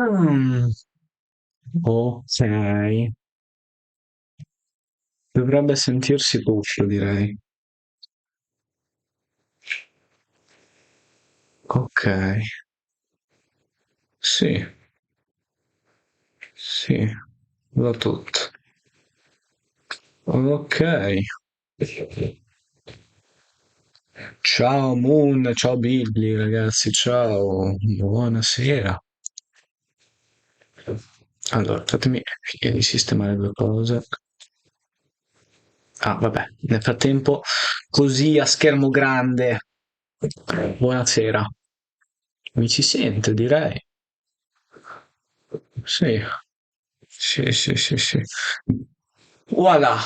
Mm, ok. Dovrebbe sentirsi tutto, direi. Ok. Sì, sì, va tutto. Ok. Ciao Moon, ciao Billy, ragazzi, ciao. Buonasera. Allora, fatemi risistemare due cose. Ah, vabbè, nel frattempo, così a schermo grande. Buonasera. Mi si sente, direi. Sì, sì, sì, sì, sì. Voilà.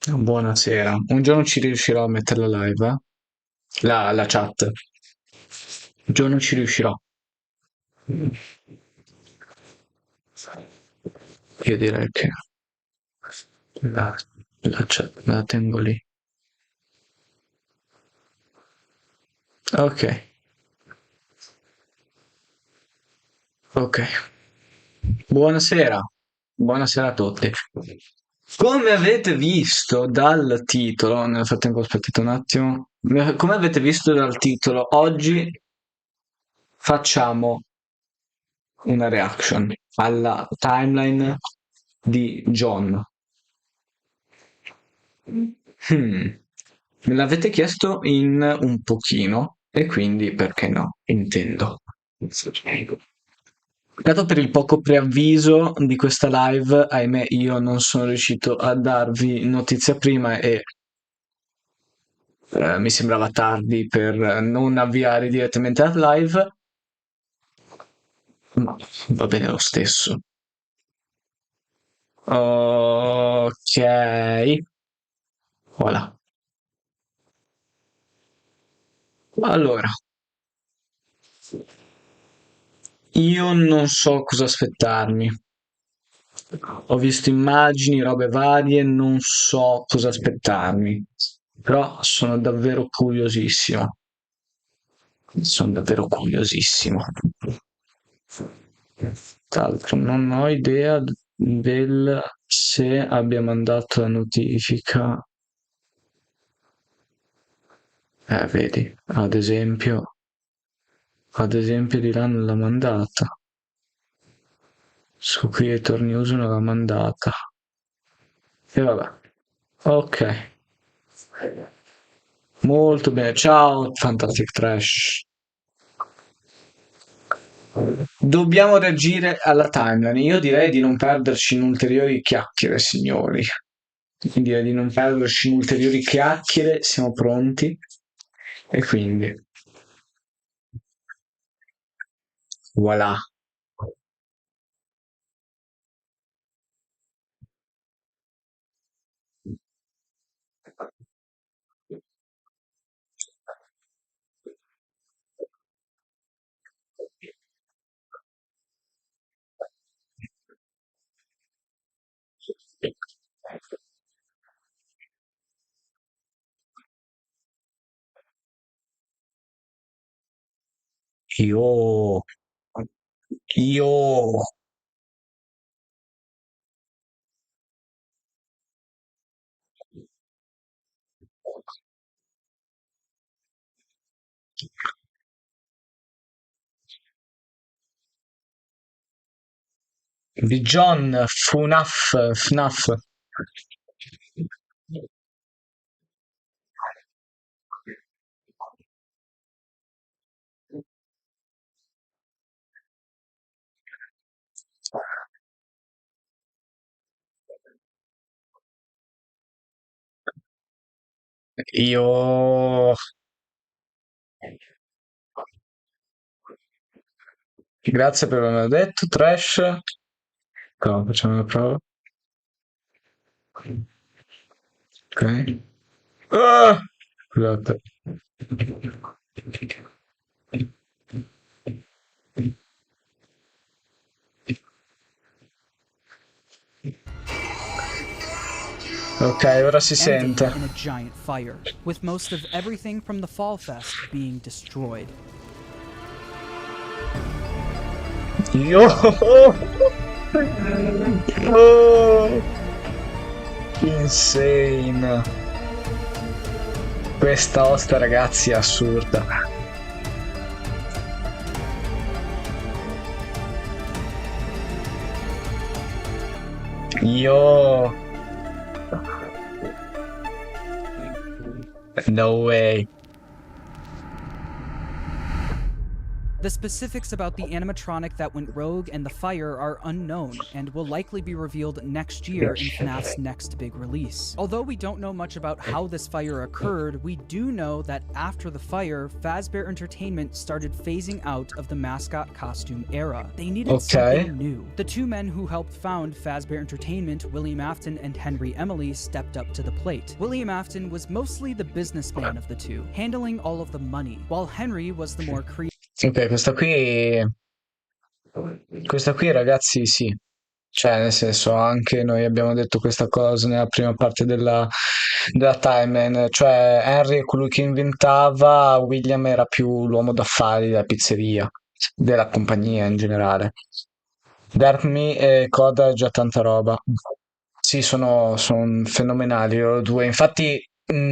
Buonasera. Un giorno ci riuscirò a mettere la live, eh? La chat. Un giorno ci riuscirò. Io direi che la, la chat me la tengo lì. Ok, ok. Buonasera. Buonasera a tutti. Come avete visto dal titolo, nel frattempo aspettate un attimo, come avete visto dal titolo, oggi facciamo una reaction alla timeline di John. Hmm. Me l'avete chiesto in un pochino e quindi perché no? Intendo. Dato per il poco preavviso di questa live, ahimè, io non sono riuscito a darvi notizia prima e mi sembrava tardi per non avviare direttamente la live, ma va bene lo stesso. Ok, voilà. Allora, io non so cosa aspettarmi. Ho visto immagini, robe varie, non so cosa aspettarmi, però sono davvero curiosissimo. Sono davvero curiosissimo. Tra l'altro non ho idea del se abbia mandato la notifica. Vedi, ad esempio di là non l'ha mandata. Su Creator News non l'ha mandata. E vabbè. Ok. Molto bene. Ciao, Fantastic Trash. Dobbiamo reagire alla timeline. Io direi di non perderci in ulteriori chiacchiere, signori. Direi di non perderci in ulteriori chiacchiere. Siamo pronti. E quindi, voilà. Io, io, di John Fnaf. Io, grazie per avermelo detto, Trash. No, facciamo una prova. Ok. Ah! Scusate. Ok, ora si ending sente. in a giant fire, with most of everything from the Fall Fest being destroyed. Io... Oh, insane. Questa osta, ragazzi, è assurda. Io... No way. The specifics about the animatronic that went rogue and the fire are unknown and will likely be revealed next year in FNAF's next big release. Although we don't know much about how this fire occurred, we do know that after the fire, Fazbear Entertainment started phasing out of the mascot costume era. They needed something new. The two men who helped found Fazbear Entertainment, William Afton and Henry Emily, stepped up to the plate. William Afton was mostly the businessman of the two, handling all of the money, while Henry was the more creative. Ok, questa qui ragazzi sì, cioè nel senso anche noi abbiamo detto questa cosa nella prima parte della timeline, cioè Henry è colui che inventava, William era più l'uomo d'affari della pizzeria, della compagnia in generale. Dirt Me e Coda è già tanta roba. Sì, sono fenomenali loro due, infatti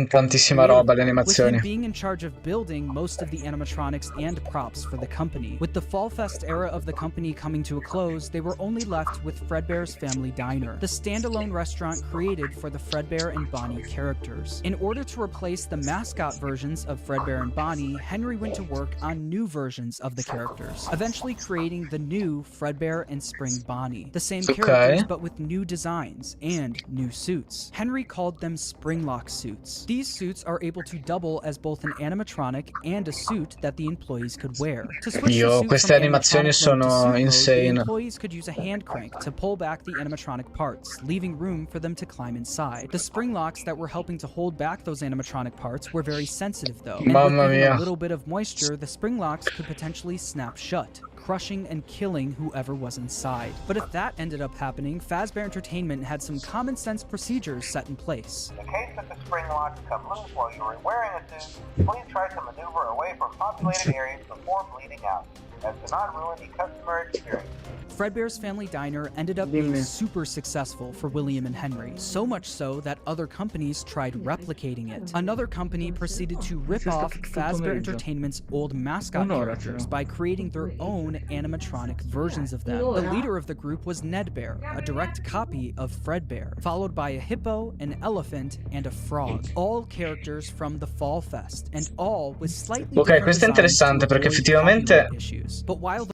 tantissima roba le With him animazioni. being in charge of building most of the animatronics and props for the company. With the Fall Fest era of the company coming to a close, they were only left with Fredbear's Family Diner, the standalone restaurant created for the Fredbear and Bonnie characters. In order to replace the mascot versions of Fredbear and Bonnie, Henry went to work on new versions of the characters, eventually creating the new Fredbear and Spring Bonnie. The same characters, but with new designs and new suits. Henry called them Springlock suits. These suits are able to double as both an animatronic and a suit that the employees could wear. To switch the suit Queste from animazioni animatronic mode to sono suit mode, the insane. employees could use a hand crank to pull back the animatronic parts, leaving room for them to climb inside. The spring locks that were helping to hold back those animatronic parts were very sensitive though, and with Mamma even mia. a little bit of moisture, the spring locks could potentially snap shut, crushing and killing whoever was inside. But if that ended up happening, Fazbear Entertainment had some common sense procedures set in place. In case that the spring locks come loose while you are wearing a suit, please try to maneuver away from populated areas before bleeding out, as to not ruin the customer experience. Fredbear's Family Diner ended up being super successful for William and Henry, so much so that other companies tried replicating it. Another company proceeded to rip off Fazbear Entertainment's old mascot characters by creating their own animatronic versions of them. The leader of the group was Ned Bear, a direct copy of Fredbear, followed by a hippo, an elephant, and a frog, all characters from the Fall Fest, and all with slightly different Questo è designs to interessante perché avoid effettivamente copyright issues. But while the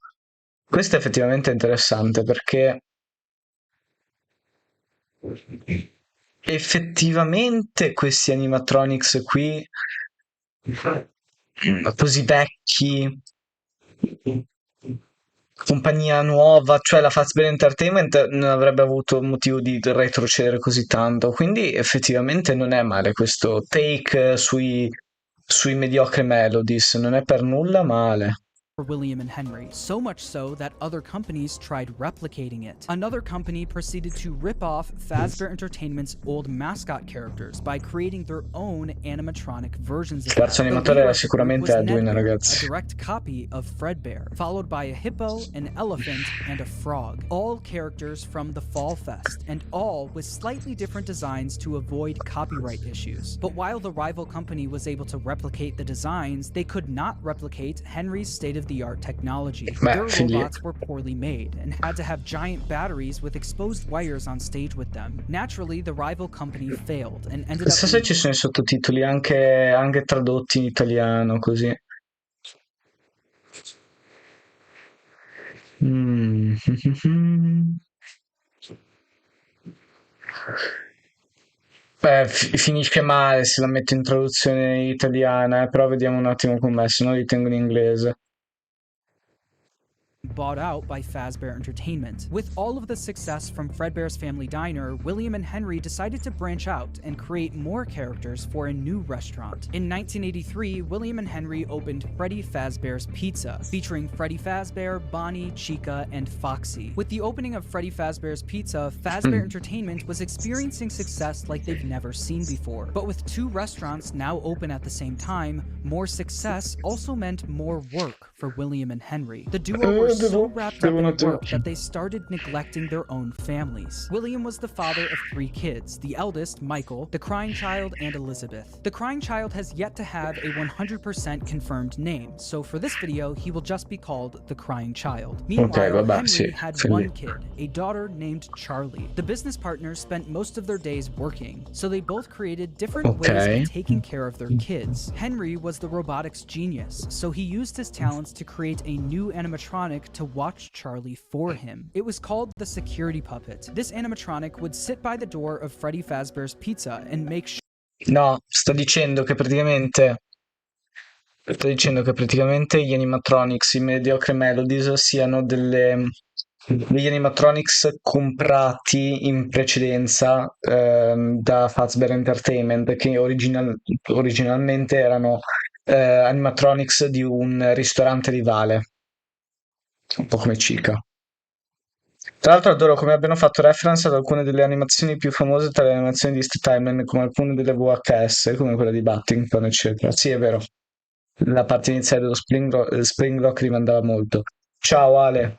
questo è effettivamente interessante perché effettivamente questi animatronics qui così vecchi, compagnia nuova, cioè la Fazbear Entertainment non avrebbe avuto motivo di retrocedere così tanto, quindi effettivamente non è male questo take sui mediocre melodies, non è per nulla male. for William and Henry, so much so that other companies tried replicating it. Another company proceeded to rip off Fazbear Entertainment's old mascot characters by creating their own animatronic versions of Il terzo them. The animatore leader era of the group sicuramente was Edwin, Ned Bear, ragazzi. a direct copy of Fredbear, followed by a hippo, an elephant, and a frog, all characters from the Fall Fest, and all with slightly different designs to avoid copyright issues. But while the rival company was able to replicate the designs, they could not replicate Henry's state-of-the-art technology. Their robots were poorly made and had to have giant batteries with exposed wires on stage with them. Naturally, the rival company failed and ended Chissà se ci sono i sottotitoli anche tradotti in italiano così. Beh, finisce male se la metto in traduzione italiana, però vediamo un attimo com'è, se no li tengo in inglese. bought out by Fazbear Entertainment. With all of the success from Fredbear's Family Diner, William and Henry decided to branch out and create more characters for a new restaurant. In 1983, William and Henry opened Freddy Fazbear's Pizza, featuring Freddy Fazbear, Bonnie, Chica, and Foxy. With the opening of Freddy Fazbear's Pizza, Fazbear Entertainment was experiencing success like they've never seen before. But with two restaurants now open at the same time, more success also meant more work for William and Henry. The duo were so wrapped up devo in work notare. that they started neglecting their own families. William was the father of 3 kids, the eldest, Michael, the crying child, and Elizabeth. The crying child has yet to have a 100% confirmed name, so for this video, he will just be called the crying child. Meanwhile, vabbè, Henry sì, had quindi- one kid, a daughter named Charlie. The business partners spent most of their days working, so they both created different ways Ok. of taking care of their kids. Henry was the robotics genius, so he used his talents to create a new animatronic to watch Charlie for him. It was called the security puppet. This animatronic would sit by the door of Freddy Fazbear's Pizza and make sure No, sto dicendo che praticamente gli animatronics, i Mediocre Melodies, siano degli animatronics comprati in precedenza da Fazbear Entertainment, che originalmente erano animatronics di un ristorante rivale, un po' come Chica. Tra l'altro adoro come abbiano fatto reference ad alcune delle animazioni più famose tra le animazioni di Steve Timeline, come alcune delle VHS, come quella di Battington, eccetera. Sì, è vero. La parte iniziale dello Spring Rock rimandava molto. Ciao Ale.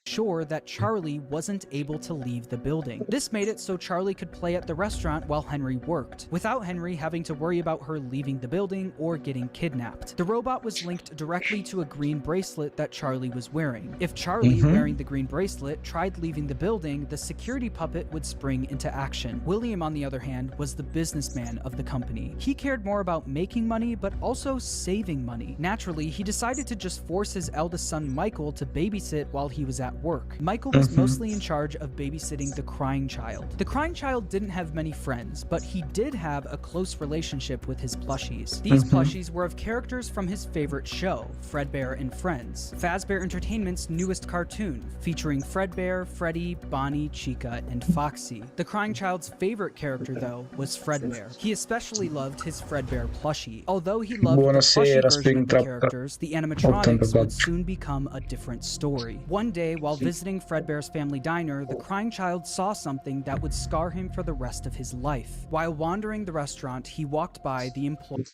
sure that Charlie wasn't able to leave the building. This made it so Charlie could play at the restaurant while Henry worked, without Henry having to worry about her leaving the building or getting kidnapped. The robot was linked directly to a green bracelet that Charlie was wearing. If Charlie, wearing the green bracelet, tried leaving the building, the security puppet would spring into action. William, on the other hand, was the businessman of the company. He cared more about making money, but also saving money. Naturally, he decided to just force his eldest son Michael to babysit while he was at work. Michael was mostly in charge of babysitting the crying child. The crying child didn't have many friends, but he did have a close relationship with his plushies. These plushies were of characters from his favorite show, Fredbear and Friends, Fazbear Entertainment's newest cartoon, featuring Fredbear, Freddy, Bonnie, Chica, and Foxy. The crying child's favorite character, though, was Fredbear. He especially loved his Fredbear plushie. Although he loved the plushie Buonasera, version of the Springtrap. characters, the animatronics 84. would soon become a different story. One day, while visiting Fredbear's family diner, the crying child saw something that would scar him for the rest of his life. While wandering the restaurant, he walked by the employee.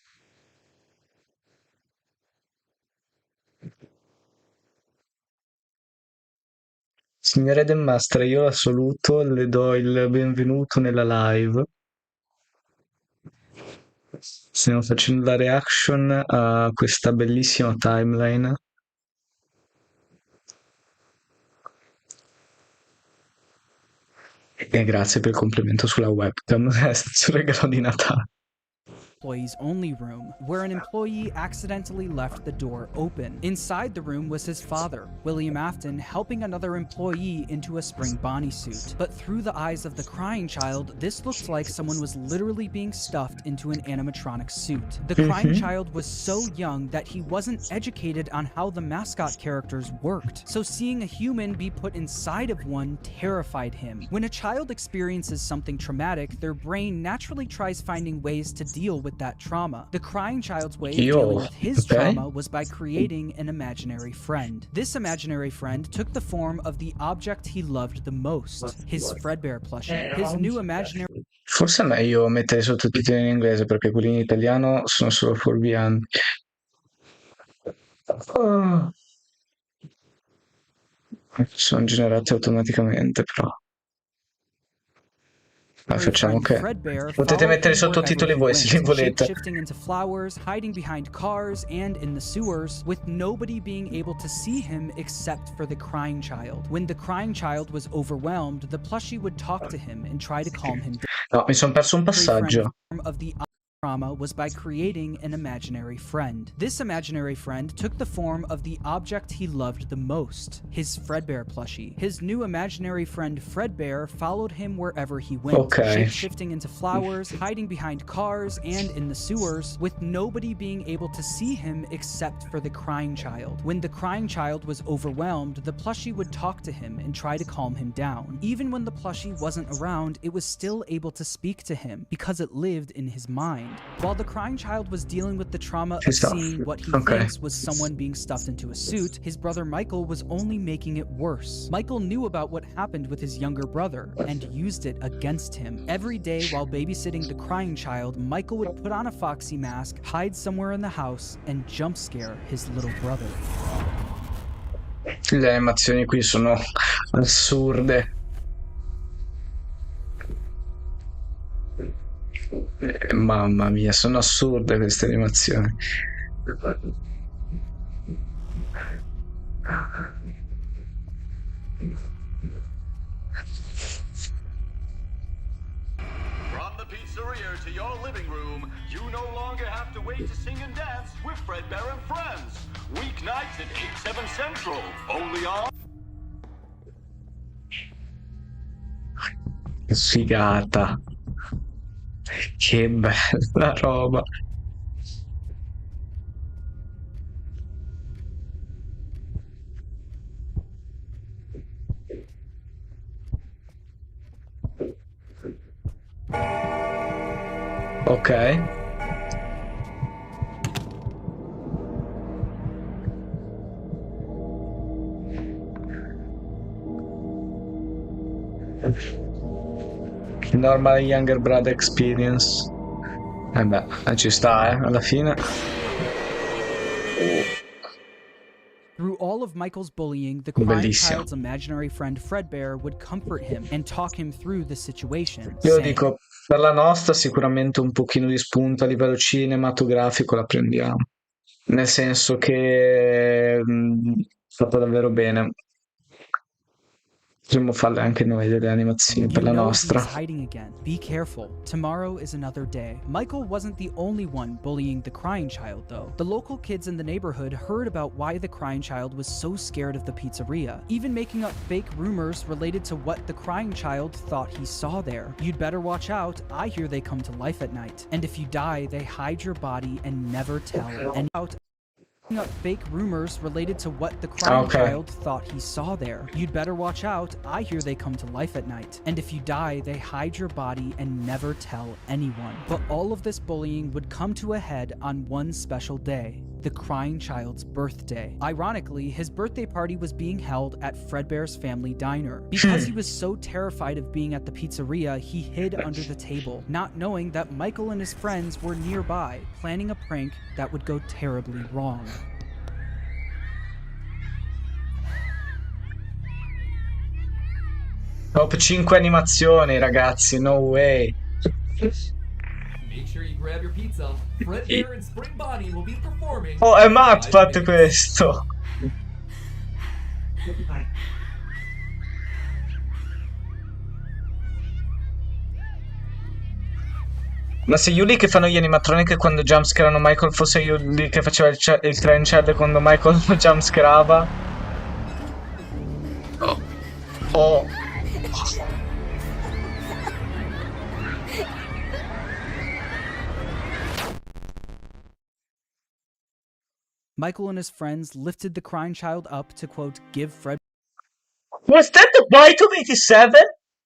Signore De Mastra, io la saluto, le do il benvenuto nella live. Stiamo facendo la reaction a questa bellissima timeline. E grazie per il complimento sulla webcam, sul regalo di Natale. Employee's only room, where an employee accidentally left the door open. Inside the room was his father, William Afton, helping another employee into a spring Bonnie suit. But through the eyes of the crying child, this looked like someone was literally being stuffed into an animatronic suit. The crying child was so young that he wasn't educated on how the mascot characters worked, so seeing a human be put inside of one terrified him. When a child experiences something traumatic, their brain naturally tries finding ways to deal with that trauma. The crying child's way of dealing with his trauma was by creating an imaginary friend. This imaginary friend took the form of the object he loved the most, his Fredbear plushie. His new imaginary Forse è meglio mettere i sottotitoli in inglese perché quelli in italiano sono solo fuorvianti. Oh. Sono generati automaticamente, però. Ma facciamo che potete mettere i sottotitoli voi se li volete. Shifting into flowers, hiding behind cars and in the sewers, with nobody being able to see him except for the crying child. When the crying child was overwhelmed, the plushie would talk to him and try to calm him down. No, mi sono perso un passaggio. Of the trauma was by creating an imaginary friend. This imaginary friend took the form of the object he loved the most, his Fredbear plushie. His new imaginary friend Fredbear followed him wherever he went, shifting into flowers, hiding behind cars and in the sewers, with nobody being able to see him except for the crying child. When the crying child was overwhelmed, the plushie would talk to him and try to calm him down. Even when the plushie wasn't around, it was still able to speak to him because it lived in his mind. While the crying child was dealing with the trauma of seeing what he thinks was someone being stuffed into a suit, his brother Michael was only making it worse. Michael knew about what happened with his younger brother and used it against him. Every day while babysitting the crying child, Michael would put on a Foxy mask, hide somewhere in the house, and jump scare his little brother. Le animazioni qui sono assurde. Mamma mia, sono assurde queste animazioni. From the pizzeria to your living room, you no longer have to wait to sing and dance with Fredbear and Friends. Weeknights at 8, 7 Central, only on... Che figata. Che bella roba. Ok. Normal younger brother experience. Beh, ci sta, alla fine. Through all of Michael's bullying, the crying Bellissimo. child's imaginary friend Fredbear would comfort him and talk him through the situation, Io saying, dico, per la nostra sicuramente un pochino di spunto a livello cinematografico la prendiamo. Nel senso che fatto davvero bene. Potremmo farle anche noi delle animazioni per You la know nostra. he's hiding again. Be careful. Tomorrow is another day. Michael wasn't the only one bullying the crying child, though. The local kids in the neighborhood heard about why the crying child was so scared of the pizzeria, even making up fake rumors related to what the crying child thought he saw there. You'd better watch out. I hear they come to life at night. And if you die, they hide your body and never tell. And out up fake rumors related to what the crying child thought he saw there. You'd better watch out. I hear they come to life at night. And if you die, they hide your body and never tell anyone. But all of this bullying would come to a head on one special day, the crying child's birthday. Ironically, his birthday party was being held at Fredbear's family diner. Because he was so terrified of being at the pizzeria, he hid under the table, not knowing that Michael and his friends were nearby, planning a prank that would go terribly wrong. Top 5 animazioni, ragazzi, no way. Make sure you grab your pizza. Fredbear and Spring Bonnie will be performing. Oh, è Matt in 5 fatto minutes. questo. Ma se Yuli che fanno gli animatronic quando jumpscarano Michael fosse Yuli che faceva il cranchard quando Michael jumpscarava? Oh. Michael and his friends lifted the crying child up to, quote, give Fredbear Was that the bite of 87?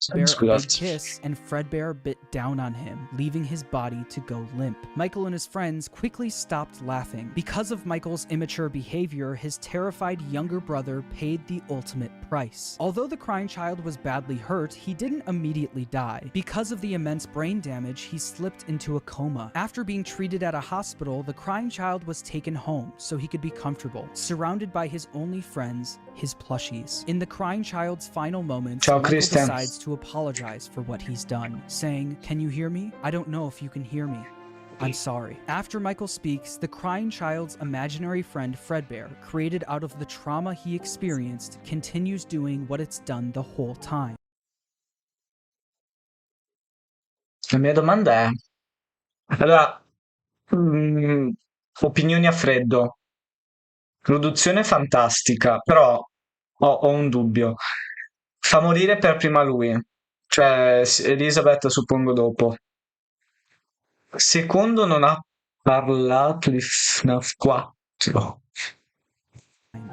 a big kiss, and Fredbear bit down on him, leaving his body to go limp. Michael and his friends quickly stopped laughing. Because of Michael's immature behavior, his terrified younger brother paid the ultimate price. Although the crying child was badly hurt, he didn't immediately die. Because of the immense brain damage, he slipped into a coma. After being treated at a hospital, the crying child was taken home so he could be comfortable, surrounded by his only friends, his plushies. In the crying child's final moments, Ciao, Michael Christian. decides to apologize for what he's done, saying, "Can you hear me? I don't know if you can hear me. I'm sorry." After Michael speaks, the crying child's imaginary friend Fredbear, created out of the trauma he experienced, continues doing what it's done the whole time. La mia domanda è, allora, opinioni a freddo, produzione fantastica, però ho un dubbio. Fa morire per prima lui, cioè Elizabeth suppongo dopo. Secondo non ha parlato di Fnaf 4.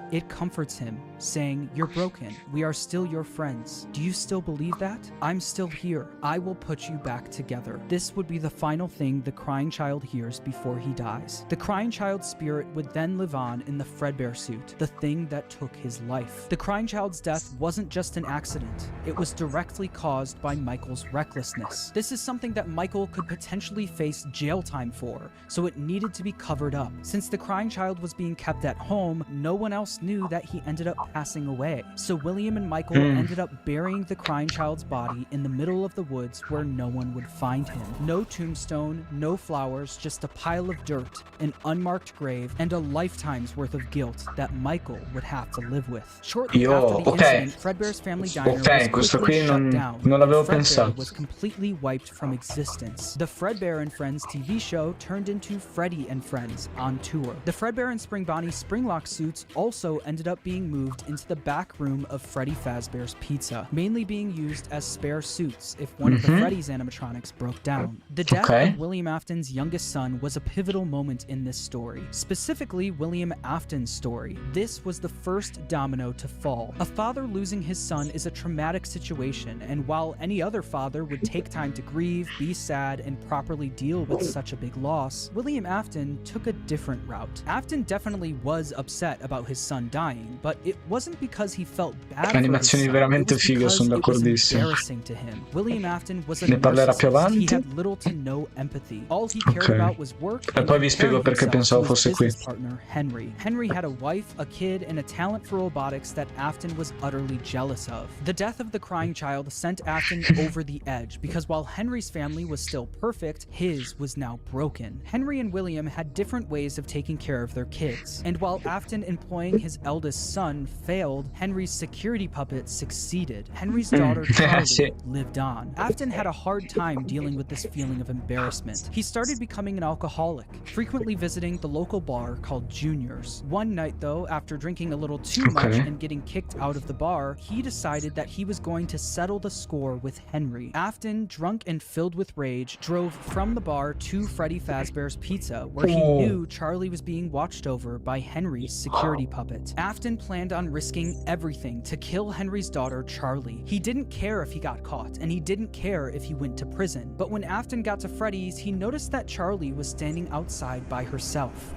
It comforts him, saying, "You're broken. We are still your friends. Do you still believe that? I'm still here. I will put you back together." This would be the final thing the crying child hears before he dies. The crying child's spirit would then live on in the Fredbear suit, the thing that took his life. The crying child's death wasn't just an accident. It was directly caused by Michael's recklessness. This is something that Michael could potentially face jail time for, so it needed to be covered up. Since the crying child was being kept at home, no one else knew that he ended up passing away. So William and Michael ended up burying the crying child's body in the middle of the woods where no one would find him. No tombstone, no flowers, just a pile of dirt, an unmarked grave, and a lifetime's worth of guilt that Michael would have to live with. Shortly after the incident, Fredbear's Family Diner was quickly shut down, non l'avevo and Fredbear pensato. was completely wiped from existence. The Fredbear and Friends TV show turned into Freddy and Friends on tour. The Fredbear and Spring Bonnie Springlock suits also ended up being moved into the back room of Freddy Fazbear's Pizza, mainly being used as spare suits if one of the Freddy's animatronics broke down. The death of William Afton's youngest son was a pivotal moment in this story, specifically William Afton's story. This was the first domino to fall. A father losing his son is a traumatic situation, and while any other father would take time to grieve, be sad, and properly deal with such a big loss, William Afton took a different route. Afton definitely was upset about his son dying, but it wasn't because he felt bad for his son. Veramente It was fighe, because sono it was d'accordissimo. embarrassing to him. William Afton was a Ne parlerà più narcissist. He avanti. had little to no empathy. All he cared Ok. about was work E and poi vi spiego comparing perché himself pensavo to his fosse qui. business partner, Henry. Henry had a wife, a kid, and a talent for robotics that Afton was utterly jealous of. The death of the crying child sent Afton over the edge because while Henry's family was still perfect, his was now broken. Henry and William had different ways of taking care of their kids, and while Afton employing his eldest son failed, Henry's security puppet succeeded. Henry's daughter Charlie Sì. lived on. Afton had a hard time dealing with this feeling of embarrassment. He started becoming an alcoholic, frequently visiting the local bar called Junior's. One night though, after drinking a little too much and getting kicked out of the bar, he decided that he was going to settle the score with Henry. Afton, drunk and filled with rage, drove from the bar to Freddy Fazbear's Pizza, where he knew Charlie was being watched over by Henry's security puppet. Afton planned on risking everything to kill Henry's daughter, Charlie. He didn't care if he got caught, and he didn't care if he went to prison. But when Afton got to Freddy's, he noticed that Charlie was standing outside by herself.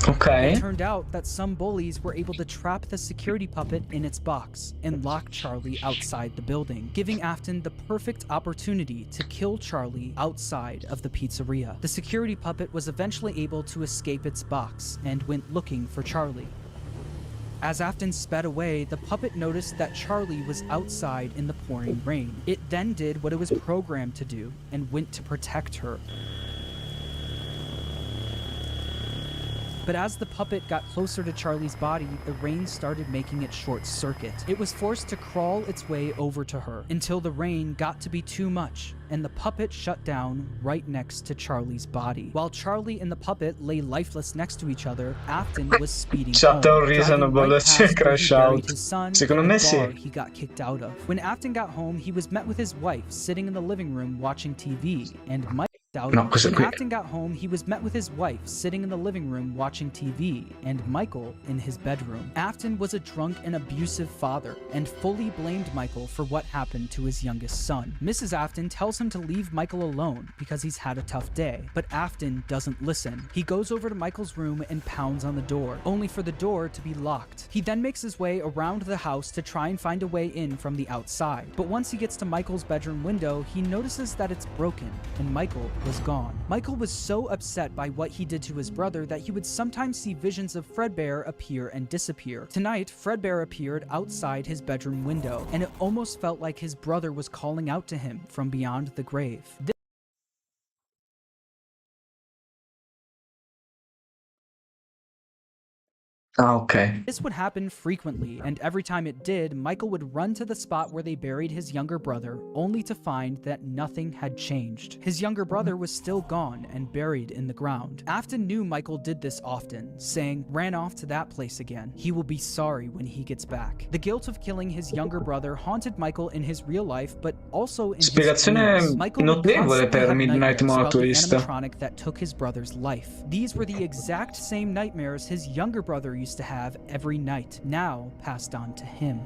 Ok. It turned out that some bullies were able to trap the security puppet in its box and lock Charlie outside the building, giving Afton the perfect opportunity to kill Charlie outside of the pizzeria. The security puppet was eventually able to escape its box and went looking for Charlie. As Afton sped away, the puppet noticed that Charlie was outside in the pouring rain. It then did what it was programmed to do and went to protect her. But as the puppet got closer to Charlie's body, the rain started making it short circuit. It was forced to crawl its way over to her until the rain got to be too much, and the puppet shut down right next to Charlie's body. While Charlie and the puppet lay lifeless next to each other, Afton was speeding Chat home, ho riso, driving non right si past where crash he buried out. his son Secondo and me the bar sì. he got kicked out of. When Afton got home, he was met with his wife sitting in the living room watching TV, and Mike No, questo when qui. Afton got home, he was met with his wife sitting in the living room watching TV, and Michael in his bedroom. Afton was a drunk and abusive father, and fully blamed Michael for what happened to his youngest son. Mrs. Afton tells him to leave Michael alone because he's had a tough day, but Afton doesn't listen. He goes over to Michael's room and pounds on the door, only for the door to be locked. He then makes his way around the house to try and find a way in from the outside, but once he gets to Michael's bedroom window, he notices that it's broken, and Michael was gone. Michael was so upset by what he did to his brother that he would sometimes see visions of Fredbear appear and disappear. Tonight, Fredbear appeared outside his bedroom window, and it almost felt like his brother was calling out to him from beyond the grave. Ah, ok. This would happen frequently, and every time it did, Michael would run to the spot where they buried his younger brother, only to find that nothing had changed. His younger brother was still gone and buried in the ground. Afton knew Michael did this often, saying, "Ran off to that place again. He will be sorry when he gets back." The guilt of killing his younger brother haunted Michael in his real life, but also in his Spiegazione dreams. Michael would notevole constantly per have Midnight nightmares about the Motorist. animatronic that took his brother's life. These were the exact same nightmares his younger brother used to have every night, now passed on to him.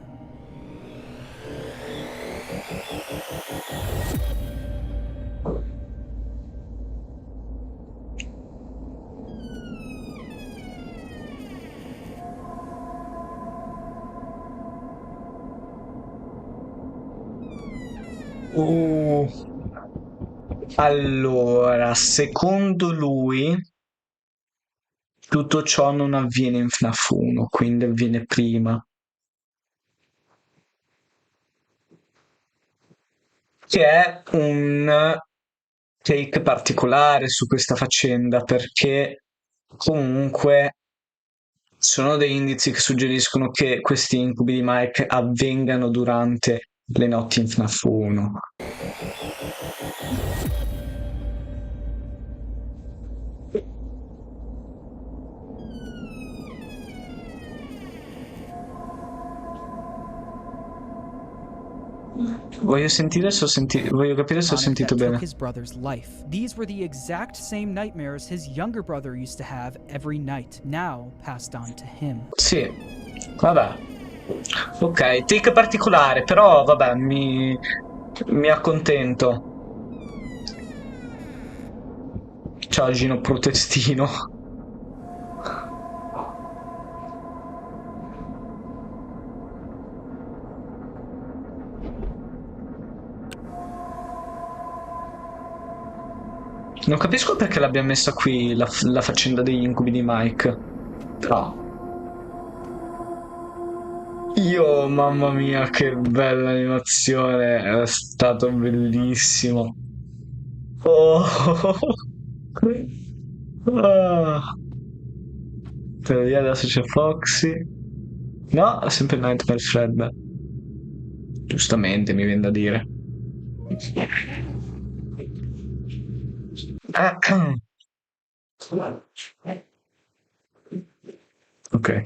Allora, secondo lui tutto ciò non avviene in FNAF 1, quindi avviene prima. Che è un take particolare su questa faccenda, perché comunque sono degli indizi che suggeriscono che questi incubi di Mike avvengano durante le notti in FNAF 1. Voglio capire se ho sentito That bene. took his brother's life. These were the exact same nightmares his younger brother used to have every night, now passed on to him. Sì, vabbè. Ok, take particolare, però vabbè, mi accontento. Ciao Gino Protestino. Non capisco perché l'abbia messa qui la faccenda degli incubi di Mike. Però. Mamma mia, che bella animazione, è stato bellissimo. Oh. Ah. Per via adesso c'è Foxy. No, è sempre Nightmare Fred. Giustamente, mi viene da dire. Ok.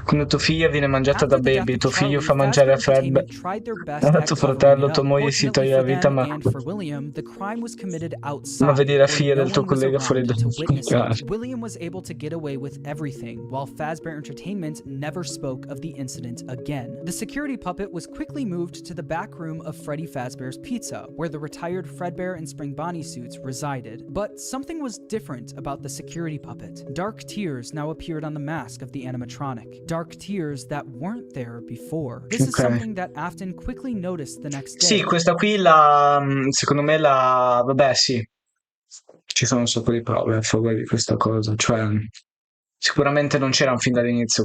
Quando tua figlia viene mangiata After da the death baby, of tuo figlio Charlie, fa mangiare a Fazbear Fred. Entertainment tried their best at Tuo covering fratello, it tua up. moglie si Fortunately toglie la for vita, them ma and for William, the crime was committed ma outside, vedi la where figlia no del tuo one was collega fuori around da to witness casa. it. William was able to get away with everything, while Fazbear Entertainment never spoke of the incident again. The security puppet was quickly moved to the back room of Freddy Fazbear's Pizza, where the retired Fredbear and Spring Bonnie suits resided. But something was different about the security puppet. Dark tears now appeared on the mask of the animatronic. Dark tears that weren't there before. This is Ok. something that Afton quickly noticed the next day. Sì, questa qui secondo me vabbè, sì. Ci sono un sacco di prove a favore di questa cosa, cioè sicuramente non c'erano fin dall'inizio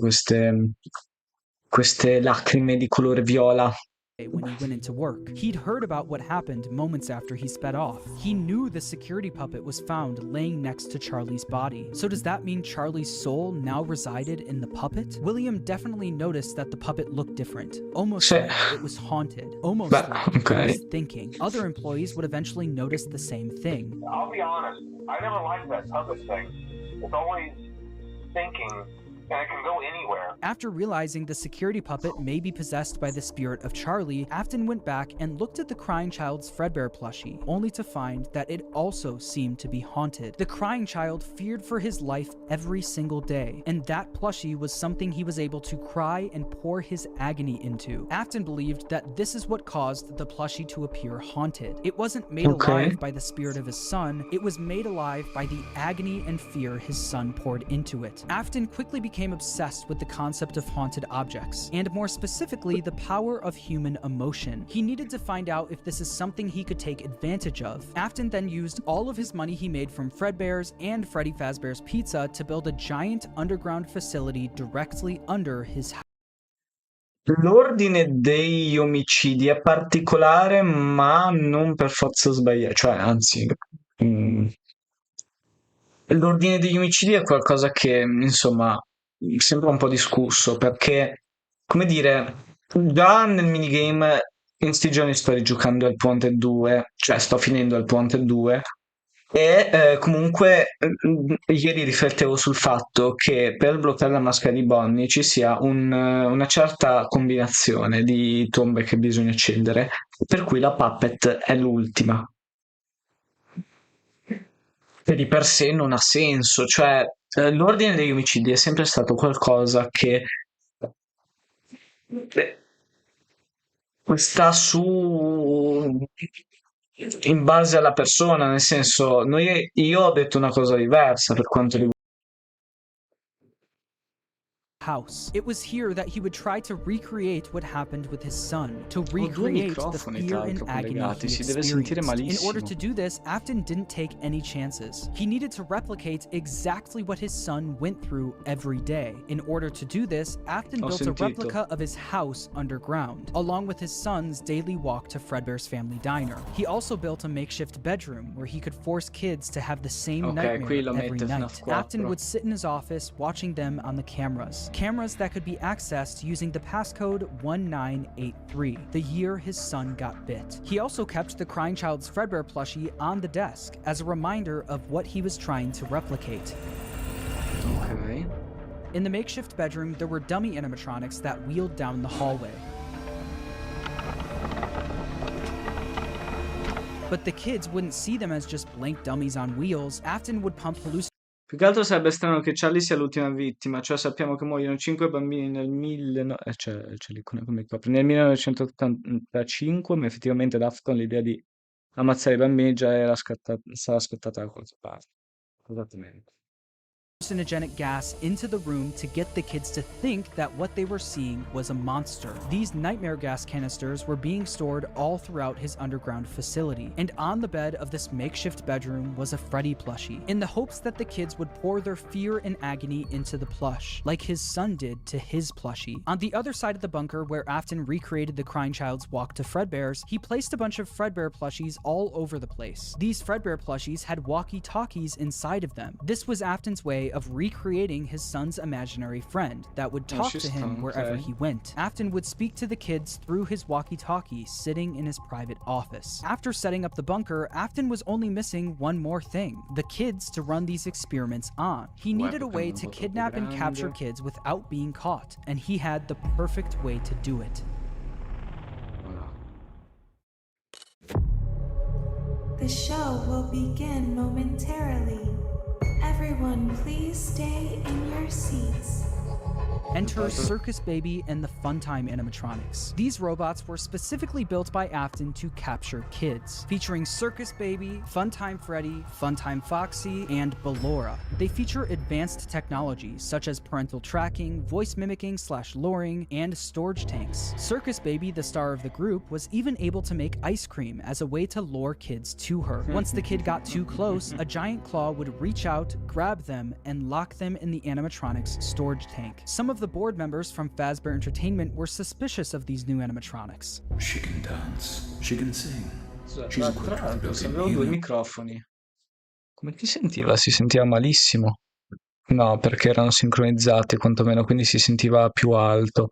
queste lacrime di colore viola. When he went into work. He'd heard about what happened moments after he sped off. He knew the security puppet was found laying next to Charlie's body. So does that mean Charlie's soul now resided in the puppet? William definitely noticed that the puppet looked different. Almost Sì. like it was haunted. Almost Beh, like it ok. was thinking. Other employees would eventually notice the same thing. I'll be honest, I never liked that puppet thing. It's always thinking, and it can go anywhere. After realizing the security puppet may be possessed by the spirit of Charlie, Afton went back and looked at the crying child's Fredbear plushie, only to find that it also seemed to be haunted. The crying child feared for his life every single day, and that plushie was something he was able to cry and pour his agony into. Afton believed that this is what caused the plushie to appear haunted. It wasn't made alive by the spirit of his son, it was made alive by the agony and fear his son poured into it. Afton quickly became obsessed with the concept of haunted objects, and more specifically, the power of human emotion. He needed to find out if this is something he could take advantage of. Afton then used all of his money he made from Fredbear's and Freddy Fazbear's Pizza to build a giant underground facility directly under his house. L'ordine degli omicidi è particolare, ma non per forza sbagliato, cioè anzi, l'ordine degli omicidi è qualcosa che, insomma, sembra un po' discusso, perché, come dire, già nel minigame in sti giorni sto rigiocando al Wanted 2, cioè sto finendo al Wanted 2, e comunque ieri riflettevo sul fatto che per bloccare la maschera di Bonnie ci sia una certa combinazione di tombe che bisogna accendere, per cui la puppet è l'ultima. Che di per sé non ha senso, cioè l'ordine degli omicidi è sempre stato qualcosa che eh, sta su in base alla persona, nel senso io ho detto una cosa diversa per quanto riguarda house. It was here that he would try to recreate what happened with his son, to Ho due recreate the microfoni, fear tra and l'altro, agony collegati. he Si deve sentire experienced. In order malissimo. to do this, Afton didn't take any chances. He needed to replicate exactly what his son went through every day. In order to do this, Afton Ho built a sentito. replica of his house underground, along with his son's daily walk to Fredbear's family diner. He also built a makeshift bedroom where he could force kids to have the same Ok, nightmare qui lo every mette night. Fnaf 4. Afton would sit in his office watching them on the cameras that could be accessed using the passcode 1983, the year his son got bit. He also kept the crying child's Fredbear plushie on the desk as a reminder of what he was trying to replicate. Ok. In the makeshift bedroom, there were dummy animatronics that wheeled down the hallway. But the kids wouldn't see them as just blank dummies on wheels. Afton would pump Più che altro sarebbe strano che Charlie sia l'ultima vittima, cioè sappiamo che muoiono 5 bambini nel c'è l'icona come copre, nel 1985, ma effettivamente Dafton l'idea di ammazzare i bambini già stava scattata da qualche parte. Esattamente. hallucinogenic gas into the room to get the kids to think that what they were seeing was a monster. These nightmare gas canisters were being stored all throughout his underground facility, and on the bed of this makeshift bedroom was a Freddy plushie, in the hopes that the kids would pour their fear and agony into the plush, like his son did to his plushie. On the other side of the bunker where Afton recreated the crying child's walk to Fredbear's, he placed a bunch of Fredbear plushies all over the place. These Fredbear plushies had walkie-talkies inside of them. This was Afton's way of recreating his son's imaginary friend that would talk to him wherever he went. Afton would speak to the kids through his walkie-talkie sitting in his private office. After setting up the bunker, Afton was only missing one more thing: the kids to run these experiments on. He needed a way to kidnap and capture kids without being caught, and he had the perfect way to do it. The show will begin momentarily. Everyone, please stay in your seats. Enter Circus Baby and the Funtime animatronics. These robots were specifically built by Afton to capture kids, featuring Circus Baby, Funtime Freddy, Funtime Foxy, and Ballora. They feature advanced technologies such as parental tracking, voice mimicking / luring, and storage tanks. Circus Baby, the star of the group, was even able to make ice cream as a way to lure kids to her. Once the kid got too close, a giant claw would reach out, grab them, and lock them in the animatronics storage tank. Some of the board members from Fazbear Entertainment were suspicious of these new animatronics. She can dance. She can sing. Tra She's equipped with l'altro, built-in avevo due hearing. microfoni. Come ti sentiva? Si sentiva malissimo. No, perché erano sincronizzati quantomeno, quindi si sentiva più alto.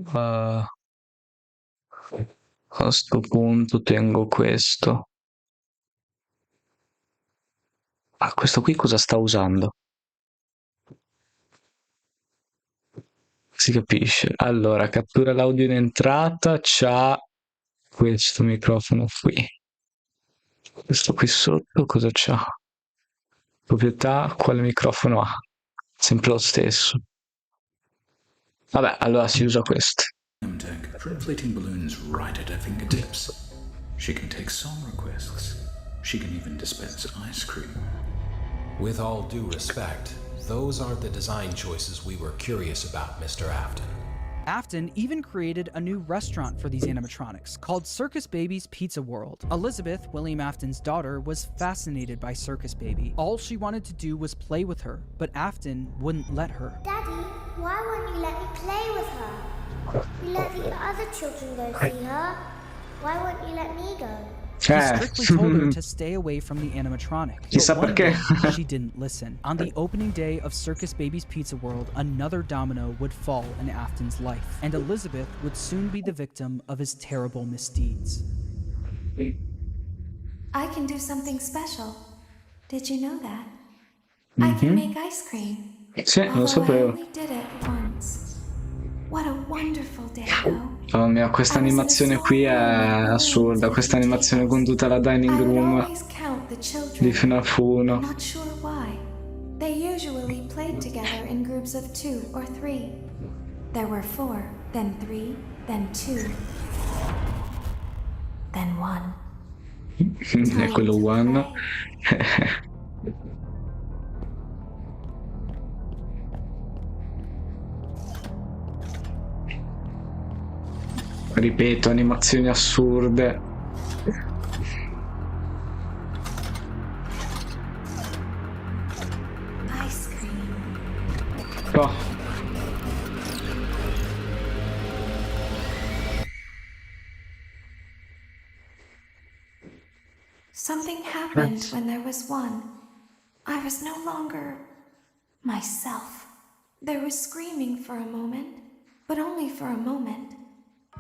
A sto punto tengo questo. Ah, questo qui cosa sta usando? Si capisce. Allora, cattura l'audio in entrata, c'ha questo microfono qui. Questo qui sotto cosa c'ha? Proprietà, quale microfono ha? Sempre lo stesso. Vabbè, allora si usa questo. Tech for inflating balloons right at her fingertips. She can take song requests. She can even dispense ice cream. With all due respect, those aren't the design choices we were curious about, Mr. Afton. Afton even created a new restaurant for these animatronics called Circus Baby's Pizza World. Elizabeth, William Afton's daughter, was fascinated by Circus Baby. All she wanted to do was play with her, but Afton wouldn't let her. Daddy, why won't you let me play with her? You let the other children go see her. Why won't you let me go? He strictly told her to stay away from the animatronic. Chissà But one perché. day, she didn't listen. On the opening day of Circus Baby's Pizza World, another domino would fall in Afton's life, and Elizabeth would soon be the victim of his terrible misdeeds. I can do something special. Did you know that? I can make ice cream. Sì, lo Although I sapevo. only did it once. What a wonderful day, though. Oh mio, questa animazione qui è assurda. Questa animazione con tutta la dining I would room always count the children. di Fnaf 1. Not sure why. They usually played together in groups of 2 or 3. There were 4, then 3, then 2, then 1. È quello one. Ripeto, animazioni assurde. Ice cream. Oh. Something happened when there was one. I was no longer myself. There was screaming for a moment, but only for a moment.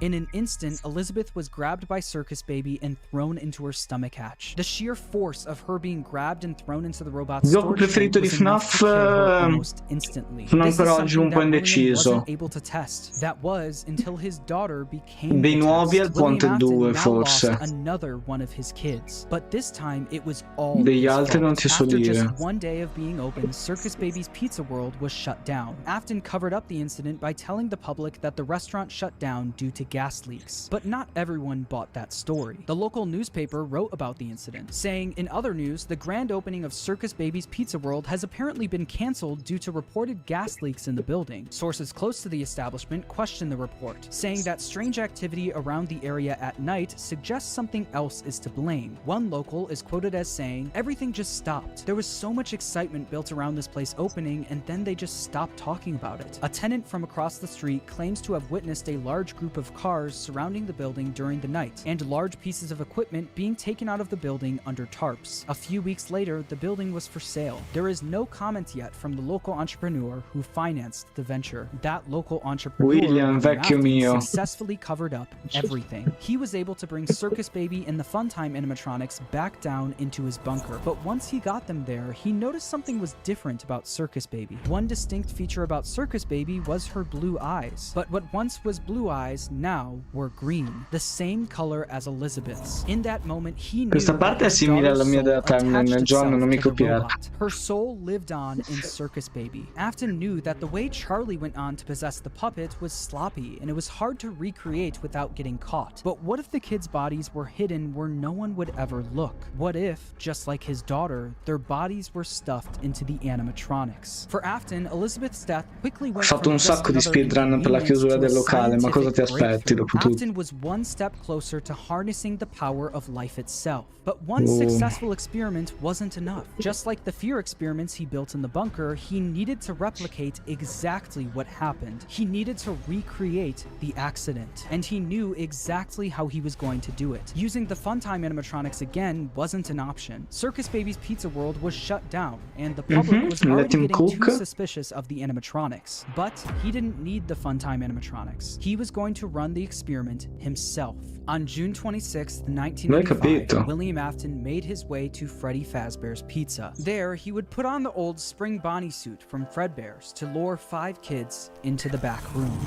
In an instant, Elizabeth was grabbed by Circus Baby and thrown into her stomach hatch. The sheer force of her being grabbed and thrown into the robot's Il gioco storage tank preferito di was enough to Fnaf, kill her almost instantly. sono This is ancora oggi un something po' that William indeciso. wasn't able to test. That was until his daughter became Dei the nuovi test. al Ponte William 2 Afton now forse. lost another one of his kids, but this time it was all Degli his altri fault. non ti so After dire. just one day of being open, Circus Baby's Pizza World was shut down. Afton covered up the incident by telling the public that the restaurant shut down due to gas leaks. But not everyone bought that story. The local newspaper wrote about the incident, saying, in other news, the grand opening of Circus Baby's Pizza World has apparently been cancelled due to reported gas leaks in the building. Sources close to the establishment questioned the report, saying that strange activity around the area at night suggests something else is to blame. One local is quoted as saying, "Everything just stopped. There was so much excitement built around this place opening, and then they just stopped talking about it." A tenant from across the street claims to have witnessed a large group of cars surrounding the building during the night, and large pieces of equipment being taken out of the building under tarps. A few weeks later, the building was for sale. There is no comment yet from the local entrepreneur who financed the venture. That local entrepreneur, William, vecchio Afton, mio. successfully covered up everything. He was able to bring Circus Baby and the Funtime animatronics back down into his bunker. But once he got them there, he noticed something was different about Circus Baby. One distinct feature about Circus Baby was her blue eyes. But what once was blue eyes now were green, the same color as Elizabeth's. In that moment, he knew Questa parte è that his simile alla daughter's mia soul della timeline, attached John, itself non mi to the copiare. robot. Her soul lived on in Circus Baby. Afton knew that the way Charlie went on to possess the puppet was sloppy, and it was hard to recreate without getting caught. But what if the kids' bodies were hidden where no one would ever look? What if, just like his daughter, their bodies were stuffed into the animatronics? For Afton, Elizabeth's death quickly Ho went fatto from un just sacco di another speedrun per la inconvenience chiusura to a del locale, ma cosa ti scientific aspetti breakthrough. dopo tutto? Afton was one step closer to harnessing the power of life itself. But one Ooh. successful experiment wasn't enough. Just like the fear experiments he built in the bunker, he needed to replicate exactly what happened. He needed to recreate the accident, and he knew exactly how he was going to do it. Using the Funtime animatronics again wasn't an option. Circus Baby's Pizza World was shut down, and the public was let already him getting too cook. suspicious of the animatronics. But he didn't need the Funtime animatronics. He was going to run the experiment himself. On June 26, 1985, capito. William Afton made his way to Freddy Fazbear's Pizza. There, he would put on the old Spring Bonnie suit from Fredbear's to lure 5 kids into the back room.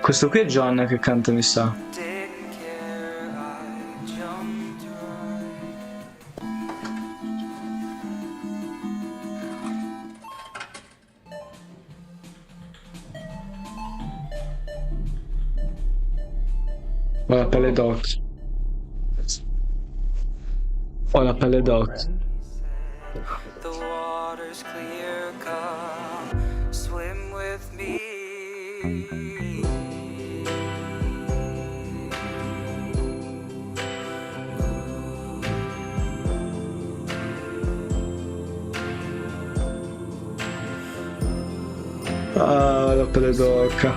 Questo qui è John che canta, mi sa. Ho la pelle d'occhio. Ho la pelle d'occhio. The water's clear, come swim with me. Ah, la pelle d'occhio.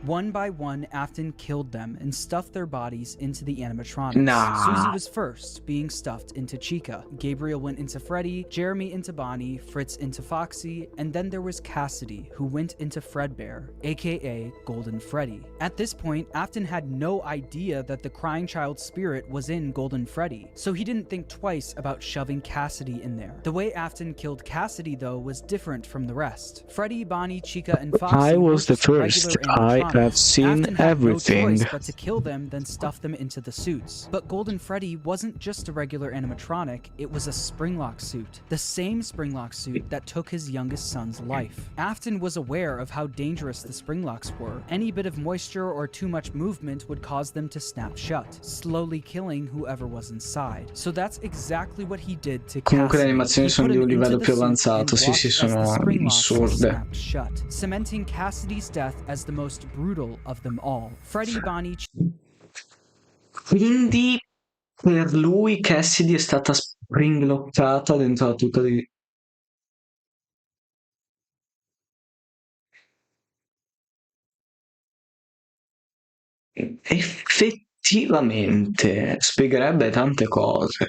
One by one, Afton killed them and stuffed their bodies into the animatronics. Nah. Susie was first, being stuffed into Chica. Gabriel went into Freddy, Jeremy into Bonnie, Fritz into Foxy, and then there was Cassidy, who went into Fredbear, aka Golden Freddy. At this point, Afton had no idea that the crying child spirit was in Golden Freddy, so he didn't think twice about shoving Cassidy in there. The way Afton killed Cassidy, though, was different from the rest. Freddy, Bonnie, Chica, and Foxy I were was the just first. regular animatronics I've seen Afton had everything. no choice but to kill them, then stuff them into the suits. But Golden Freddy wasn't just a regular animatronic, it was a Springlock suit. The same Springlock suit that took his youngest son's life. Afton was aware of how dangerous the Springlocks were. Any bit of moisture or too much movement would cause them to snap shut, slowly killing whoever was inside. So that's exactly what he did to Comunque le Cassidy. animazioni He sono put di him un into livello the più suit avanzato, and sì sì, watched as the sono Springlocks assurde. snapped shut, cementing Cassidy's death as the most brutal of them all. Freddy Bonnie Quindi per lui Cassidy è stata springlockata dentro la tuta di... Effettivamente spiegherebbe tante cose.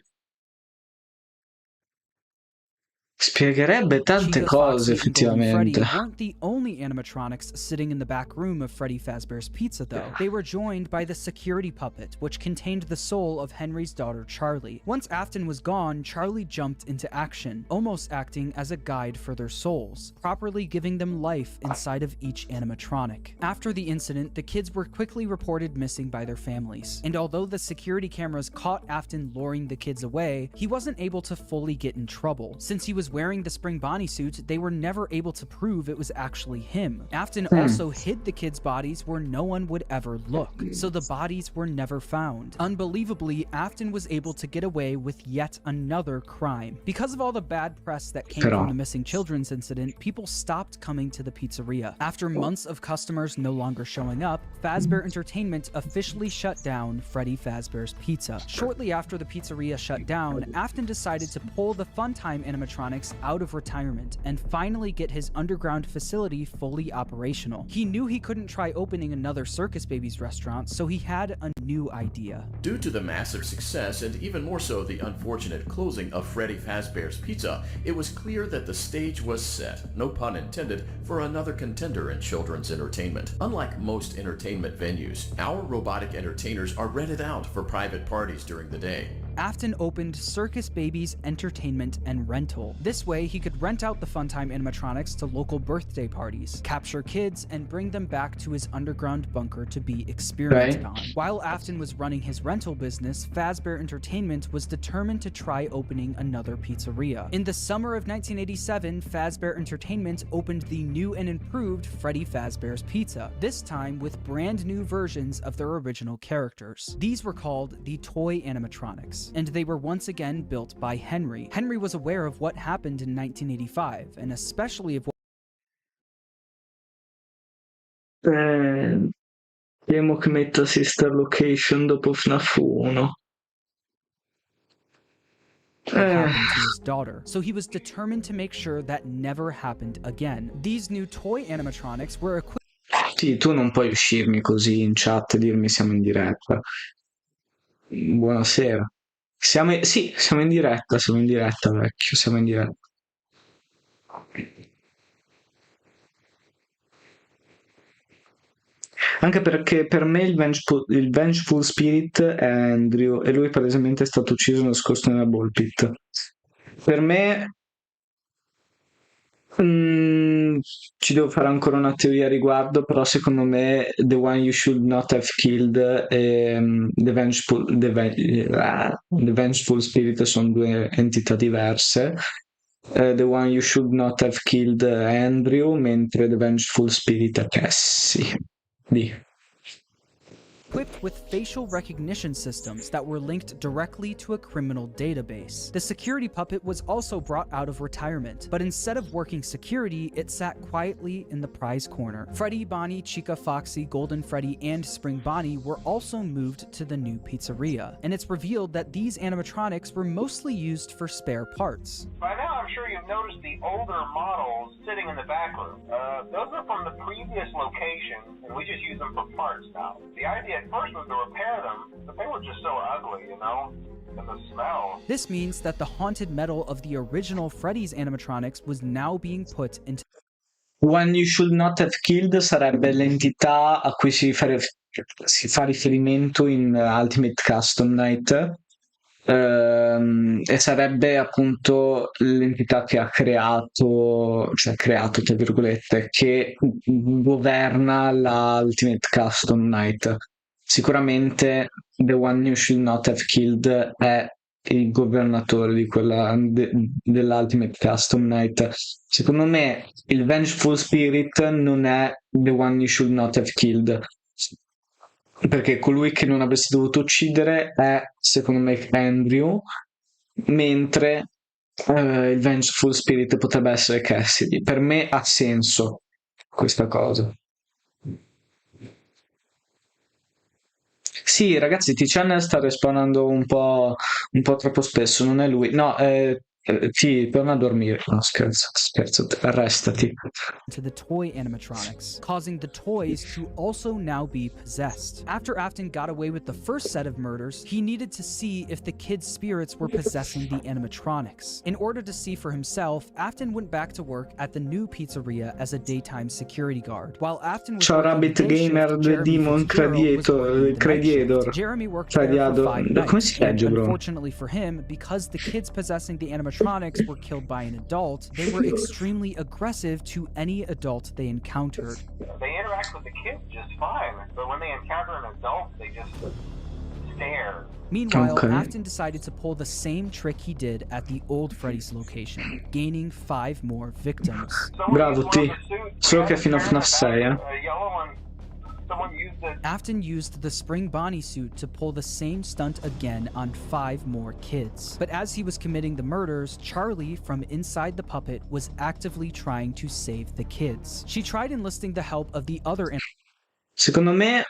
Spiegherebbe tante Chica, cose, Foxy, and Golden Freddy effettivamente. weren't the only animatronics sitting in the back room of Freddy Fazbear's Pizza, though. They were joined by the security puppet, which contained the soul of Henry's daughter, Charlie. Once Afton was gone, Charlie jumped into action, almost acting as a guide for their souls, properly giving them life inside of each animatronic. After the incident, the kids were quickly reported missing by their families, and although the security cameras caught Afton luring the kids away, he wasn't able to fully get in trouble. Since he was wearing the Spring Bonnie suit, they were never able to prove it was actually him. Afton also hid the kids' bodies where no one would ever look, so the bodies were never found. Unbelievably, Afton was able to get away with yet another crime. Because of all the bad press that came from the missing children's incident, people stopped coming to the pizzeria. After months of customers no longer showing up, Fazbear Entertainment officially shut down Freddy Fazbear's Pizza. Shortly after the pizzeria shut down, Afton decided to pull the Funtime animatronics out of retirement and finally get his underground facility fully operational. He knew he couldn't try opening another Circus Babies restaurant, so he had a new idea. Due to the massive success and even more so the unfortunate closing of Freddy Fazbear's Pizza, it was clear that the stage was set, no pun intended, for another contender in children's entertainment. Unlike most entertainment venues, our robotic entertainers are rented out for private parties during the day. Afton opened Circus Babies Entertainment and Rental. This way, he could rent out the Funtime animatronics to local birthday parties, capture kids, and bring them back to his underground bunker to be experimented on. While Afton was running his rental business, Fazbear Entertainment was determined to try opening another pizzeria. In the summer of 1987, Fazbear Entertainment opened the new and improved Freddy Fazbear's Pizza, this time with brand new versions of their original characters. These were called the Toy Animatronics, and they were once again built by Henry. Henry was aware of what happened in 1985, and especially of what Temo che metta Sister Location dopo Fnaf 1. happened to his daughter, so he was determined to make sure that never happened again. These new toy animatronics were equipped. Sì, tu non puoi uscirmi così in chat e dirmi siamo in diretta. Buonasera. Sì, siamo in diretta, vecchio, siamo in diretta. Anche perché per me il Vengeful Spirit è Andrew e lui palesemente è stato ucciso nascosto nella ball pit. Per me ci devo fare ancora una teoria a riguardo, però secondo me The One You Should Not Have Killed e The Vengeful Spirit sono due entità diverse. The One You Should Not Have Killed è Andrew, mentre The Vengeful Spirit è Cassie. Equipped with facial recognition systems that were linked directly to a criminal database. The security puppet was also brought out of retirement, but instead of working security, it sat quietly in the prize corner. Freddy, Bonnie, Chica, Foxy, Golden Freddy, and Spring Bonnie were also moved to the new pizzeria, and it's revealed that these animatronics were mostly used for spare parts. By now, I'm sure you've noticed the older models sitting in the back room. Those are from the previous location, and we just use them for parts now. The idea at first was to repair them, but they were just so ugly, you know? And the smell. This means that the haunted metal of the original Freddy's animatronics was now being put into One You Should Not Have Killed sarebbe l'entità a cui si fa riferimento in Ultimate Custom Night, e sarebbe appunto l'entità che ha creato, cioè creato, tra virgolette, che governa la Ultimate Custom Night. Sicuramente The One You Should Not Have Killed è il governatore di quella dell'Ultimate Custom Night. Secondo me il Vengeful Spirit non è The One You Should Not Have Killed, perché colui che non avresti dovuto uccidere è, secondo me, Andrew, mentre il Vengeful Spirit potrebbe essere Cassidy. Per me ha senso questa cosa. Sì, ragazzi, T-Channel sta respawnando un po' troppo spesso, non è lui. No, sì, torna a dormire. No, scherzo, arrestati. To the toy animatronics, causing the toys to also now be possessed. After Afton got away with the first set of murders, he needed to see if the kids' spirits were possessing the animatronics. In order to see for himself, Afton went back to work at the new pizzeria as a daytime security guard. While Afton was Ciao working Rabbit the day Gamer, shift, The Jeremy Demon, Fitzgerald was working the night Crediador. shift. Jeremy worked there for 5 nights, Come si legge, and bro? unfortunately for him, because the kids possessing the animatronics were killed by an adult, they were extremely aggressive to any adult they encountered. They interact with the kids just fine, but when they encounter an adult, they just stare. Meanwhile, Okay. Afton decided to pull the same trick he did at the old Freddy's location, gaining 5 more victims. Bravo T, solo che fino a Fnaf 6, A yellow one. Someone used it. Afton used the spring Bonnie suit to pull the same stunt again on 5 more kids. But as he was committing the murders, Charlie, from inside the puppet, was actively trying to save the kids. She tried enlisting the help of the other Secondo me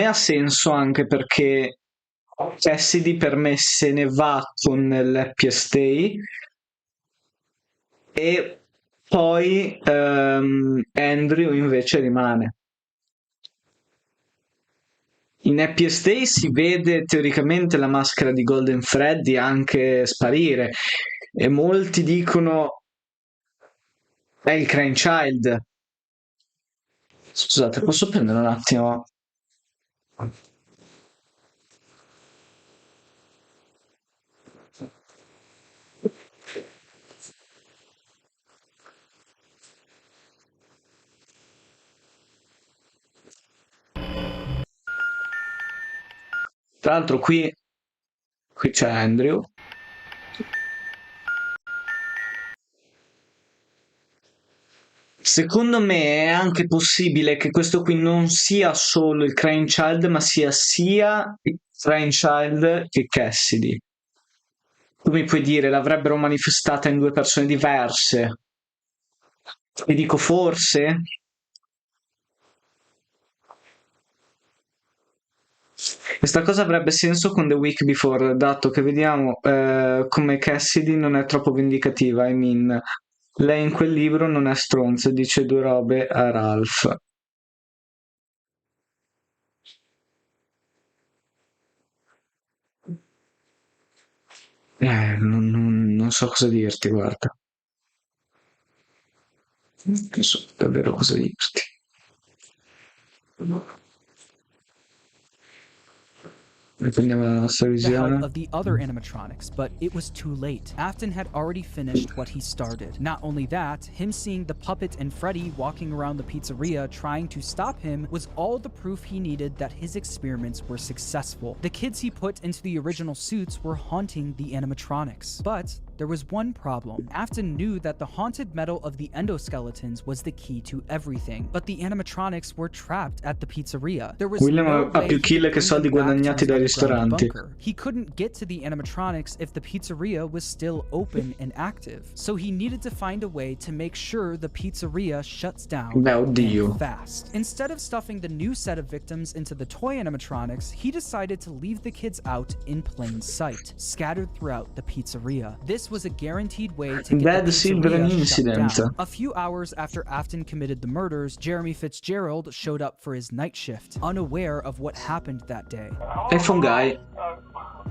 ha senso anche perché Cassidy per me se ne va con l'Happy Stay e poi Andrew invece rimane. In Happy Stay si vede teoricamente la maschera di Golden Freddy anche sparire e molti dicono è il Crying Child. Scusate, posso prendere un attimo? Tra l'altro qui c'è Andrew. Secondo me è anche possibile che questo qui non sia solo il Crying Child, ma sia il Crying Child che Cassidy. Tu mi puoi dire, l'avrebbero manifestata in 2 persone diverse. E dico forse? Questa cosa avrebbe senso con The Week Before, dato che vediamo come Cassidy non è troppo vendicativa. I mean, lei in quel libro non è stronza, dice 2 robe a Ralph. Non so cosa dirti, guarda. Non so davvero cosa dirti. Riprendiamo la nostra the help visione. of the other animatronics, but it was too late. Afton had already finished what he started. Not only that, him seeing the puppet and Freddy walking around the pizzeria trying to stop him was all the proof he needed that his experiments were successful. The kids he put into the original suits were haunting the animatronics. But there was one problem. Afton knew that the haunted metal of the endoskeletons was the key to everything, but the animatronics were trapped at the pizzeria. There was William no ha way più he kill could che bring soldi them back to guadagnati his dai underground ristoranti. bunker. He couldn't get to the animatronics if the pizzeria was still open and active, so he needed to find a way to make sure the pizzeria shuts down Beh, oddio. and fast. Instead of stuffing the new set of victims into the toy animatronics, he decided to leave the kids out in plain sight, scattered throughout the pizzeria. This was a guaranteed way to get Bad the Silver pizzeria shut incident. down. A few hours after Afton committed the murders, Jeremy Fitzgerald showed up for his night shift, unaware of what happened that day. iPhone Guy.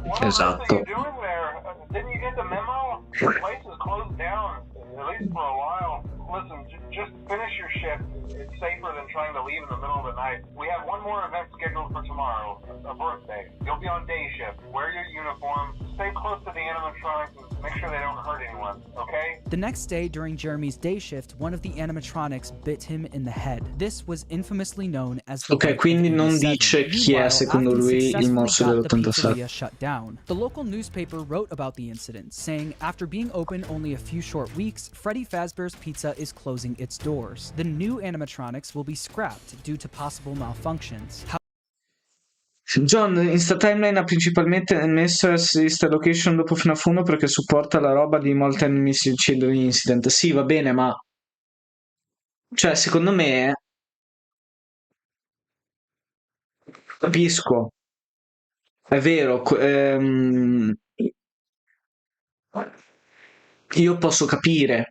What are Esatto. you doing there? Didn't you get the memo? The place is closed down, at least for a while. Listen, just finish your shift. It's safer than trying to leave in the middle of the night. We have one more event scheduled for tomorrow, a birthday. You'll be on day shift. Wear your uniform. Stay close to the animatronics and make sure they don't hurt anyone, okay? The next day, during Jeremy's day shift, one of the animatronics bit him in the head. This was infamously known as the Ok, quindi non dice chi è secondo lui il mostro dell'87. Shut down. The local newspaper wrote about the incident, saying after being open only a few short weeks, Freddy Fazbear's Pizza is closing its doors. The new animatronics will be scrapped due to possible malfunctions. John, in sta timeline ha principalmente messo Sister Location dopo Fnaf 1 perché supporta la roba di Molten Missile Children Incident. Sì, va bene, ma... Cioè, secondo me... Capisco. È vero. Io posso capire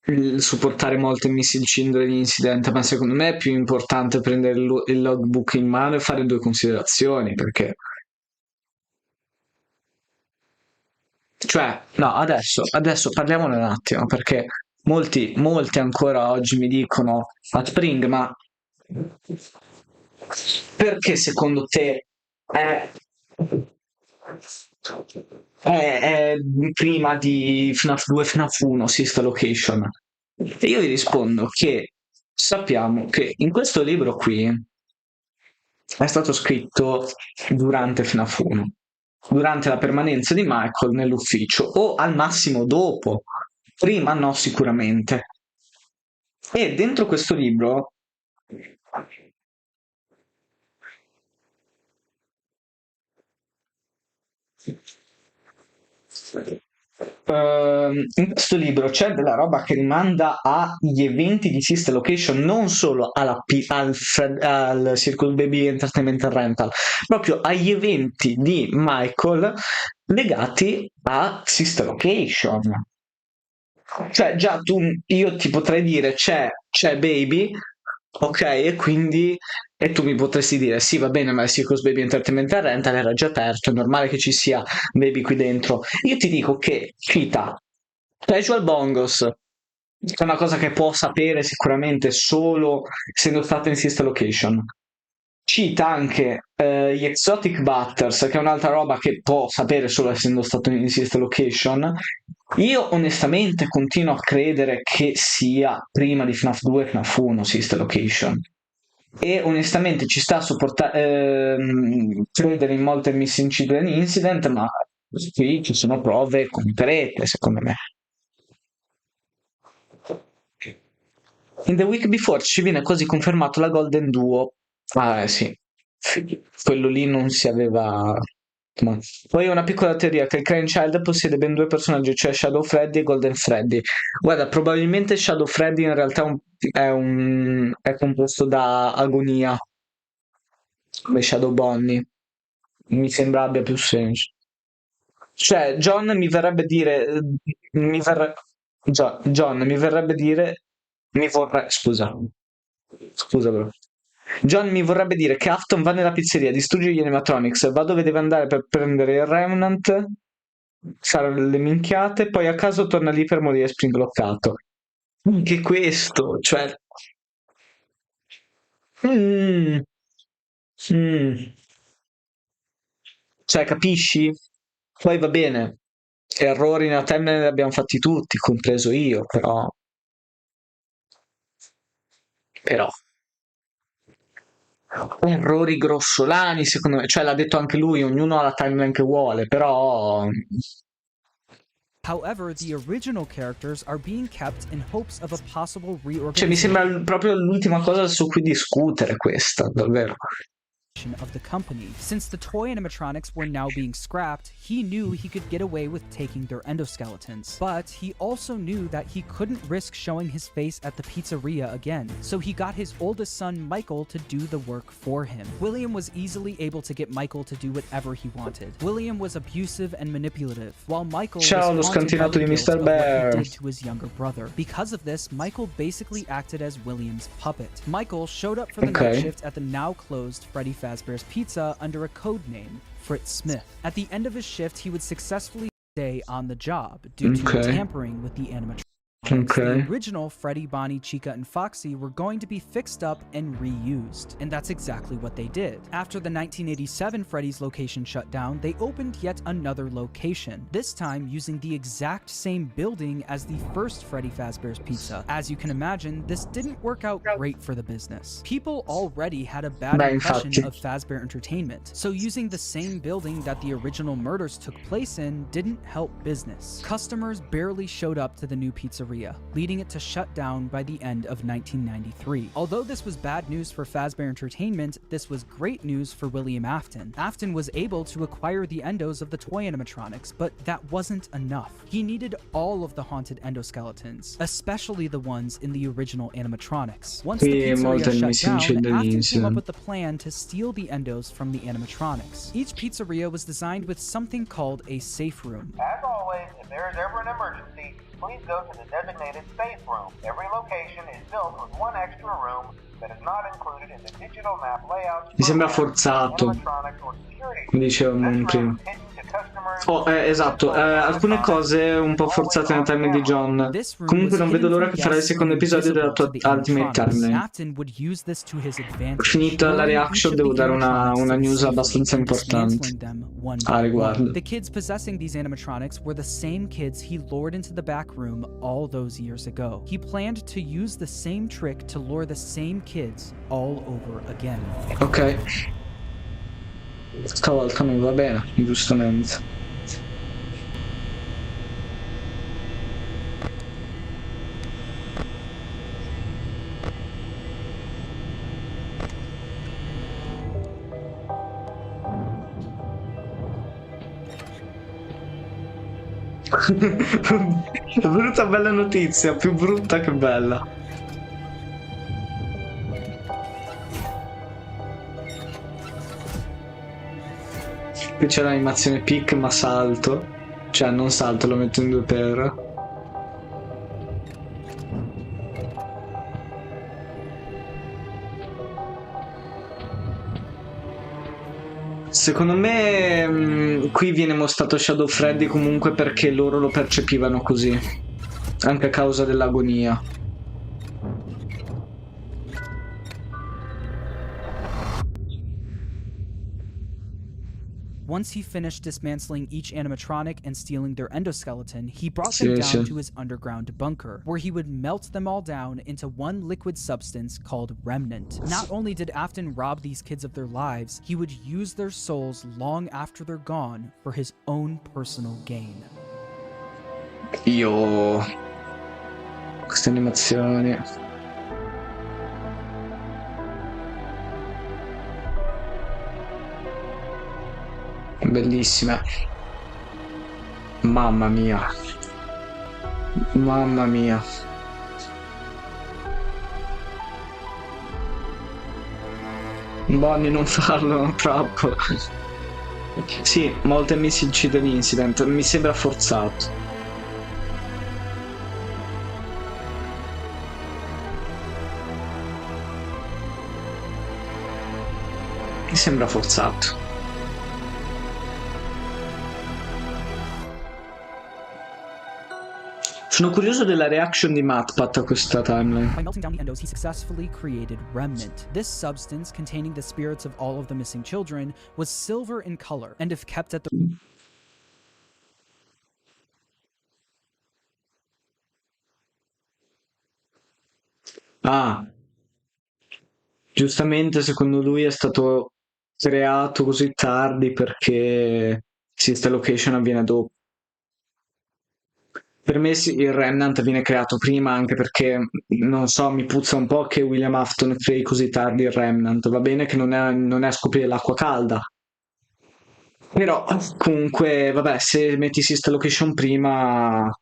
il supportare molto il Missile Children Incident, ma secondo me è più importante prendere il logbook in mano e fare due considerazioni, perché... Cioè, no, adesso parliamone un attimo, perché molti ancora oggi mi dicono a Spring, ma perché secondo te è prima di FNAF 2 FNAF 1 Sister Location? E io vi rispondo che sappiamo che in questo libro qui è stato scritto durante FNAF 1, durante la permanenza di Michael nell'ufficio, o al massimo dopo, prima no sicuramente. E dentro questo libro in questo libro c'è della roba che rimanda agli eventi di Sister Location, non solo al Circus Baby Entertainment and Rental, proprio agli eventi di Michael legati a Sister Location. Cioè già io ti potrei dire c'è Baby, ok, e quindi tu mi potresti dire sì, va bene, ma il Circus Baby Entertainment and Rental era già aperto, è normale che ci sia Baby qui dentro. Io ti dico che cita Casual Bongos, che è una cosa che può sapere sicuramente solo essendo stato in Sister Location. Cita anche gli Exotic Butters, che è un'altra roba che può sapere solo essendo stato in Sister Location. Io onestamente continuo a credere che sia prima di FNAF 2 e FNAF 1 Sister Location. E onestamente ci sta a credere in molte Missing Children Incident, ma qui ci sono prove concrete, secondo me. In The Week Before ci viene quasi confermato la Golden Duo. Ah, sì. Quello lì non si aveva... Poi ho una piccola teoria che il Crying Child possiede ben due personaggi, cioè Shadow Freddy e Golden Freddy. Guarda, probabilmente Shadow Freddy in realtà è composto da Agonia, come Shadow Bonnie. Mi sembra abbia più senso. Cioè, John mi verrebbe dire... John mi verrebbe dire... Scusa, bro. John mi vorrebbe dire che Afton va nella pizzeria, distrugge gli animatronics, va dove deve andare per prendere il Remnant, fare le minchiate, poi a caso torna lì per morire springbloccato. Anche questo, cioè... Cioè, capisci? Poi va bene, errori nella timeline li abbiamo fatti tutti, compreso io, però... errori grossolani secondo me, cioè l'ha detto anche lui, ognuno ha la timeline che vuole, però However, the original characters are being kept in hopes of a possible reorganization. cioè mi sembra proprio l'ultima cosa su cui discutere questa, davvero. Of the company. Since the toy animatronics were now being scrapped, he knew he could get away with taking their endoskeletons. But he also knew that he couldn't risk showing his face at the pizzeria again, so he got his oldest son Michael to do the work for him. William was easily able to get Michael to do whatever he wanted. William was abusive and manipulative, while Michael Ciao, lo was haunted by scantinato the di guilt Mr. of Bear. what he did to his younger brother. Because of this, Michael basically acted as William's puppet. Michael showed up for the night shift at the now closed Freddy Fazbear's Pizza under a code name, Fritz Smith. At the end of his shift, he would successfully stay on the job due to tampering with the animatronic. The Ok. original Freddy, Bonnie, Chica, and Foxy were going to be fixed up and reused, and that's exactly what they did. After the 1987 Freddy's location shut down, they opened yet another location, this time using the exact same building as the first Freddy Fazbear's Pizza. As you can imagine, this didn't work out great for the business. People already had a bad Beh, impression infatti. of Fazbear Entertainment, so using the same building that the original murders took place in didn't help business. Customers barely showed up to the new pizzeria, leading it to shut down by the end of 1993. Although this was bad news for Fazbear Entertainment, this was great news for William Afton. Afton was able to acquire the endos of the toy animatronics, but that wasn't enough. He needed all of the haunted endoskeletons, especially the ones in the original animatronics. Once the Qui molte pizzeria shut down, missioni Afton came dall'inizio. up with the plan to steal the endos from the animatronics. Each pizzeria was designed with something called a safe room. As always, if there is ever an emergency, please go to the designated safe room. Every location is built with one extra room that is not included in the digital map layout. Mi sembra forzato, come dicevamo prima. Oh, esatto, alcune cose un po' forzate nel timeline di John. Comunque non vedo l'ora che farà il secondo episodio della tua Ultimate Timeline. Afton would use this to his advantage. Finita la reaction devo dare una news abbastanza importante a riguardo. The kids possessing these animatronics were the same kids he lured into the back room all those years ago. He planned to use the same trick to lure the same kids all over again. Ok. Stavolta non va bene, giustamente. Brutta bella notizia, più brutta che bella. Qui c'è l'animazione pick ma salto. Cioè non salto, lo metto in 2x. Secondo me qui viene mostrato Shadow Freddy comunque perché loro lo percepivano così. Anche a causa dell'agonia. Once he finished dismantling each animatronic and stealing their endoskeleton, he brought them down to his underground bunker, where he would melt them all down into one liquid substance called Remnant. Not only did Afton rob these kids of their lives, he would use their souls long after they're gone for his own personal gain. Io... queste animazioni... bellissime. Mamma mia. Mamma mia. Bonnie, non farlo troppo. Sì, molte missile incident. Mi sembra forzato. Mi sembra forzato. Sono curioso della reaction di MatPat a questa timeline. By melting down the endos, he successfully created Remnant. This substance, containing the spirits of all of the missing children, was silver in color, and if kept at the... Ah, giustamente secondo lui è stato creato così tardi perché Sister Location avviene dopo. Per me sì, il Remnant viene creato prima anche perché, non so, mi puzza un po' che William Afton crei così tardi il Remnant. Va bene che non è a scoprire l'acqua calda. Però comunque, vabbè, se metti Sister Location prima...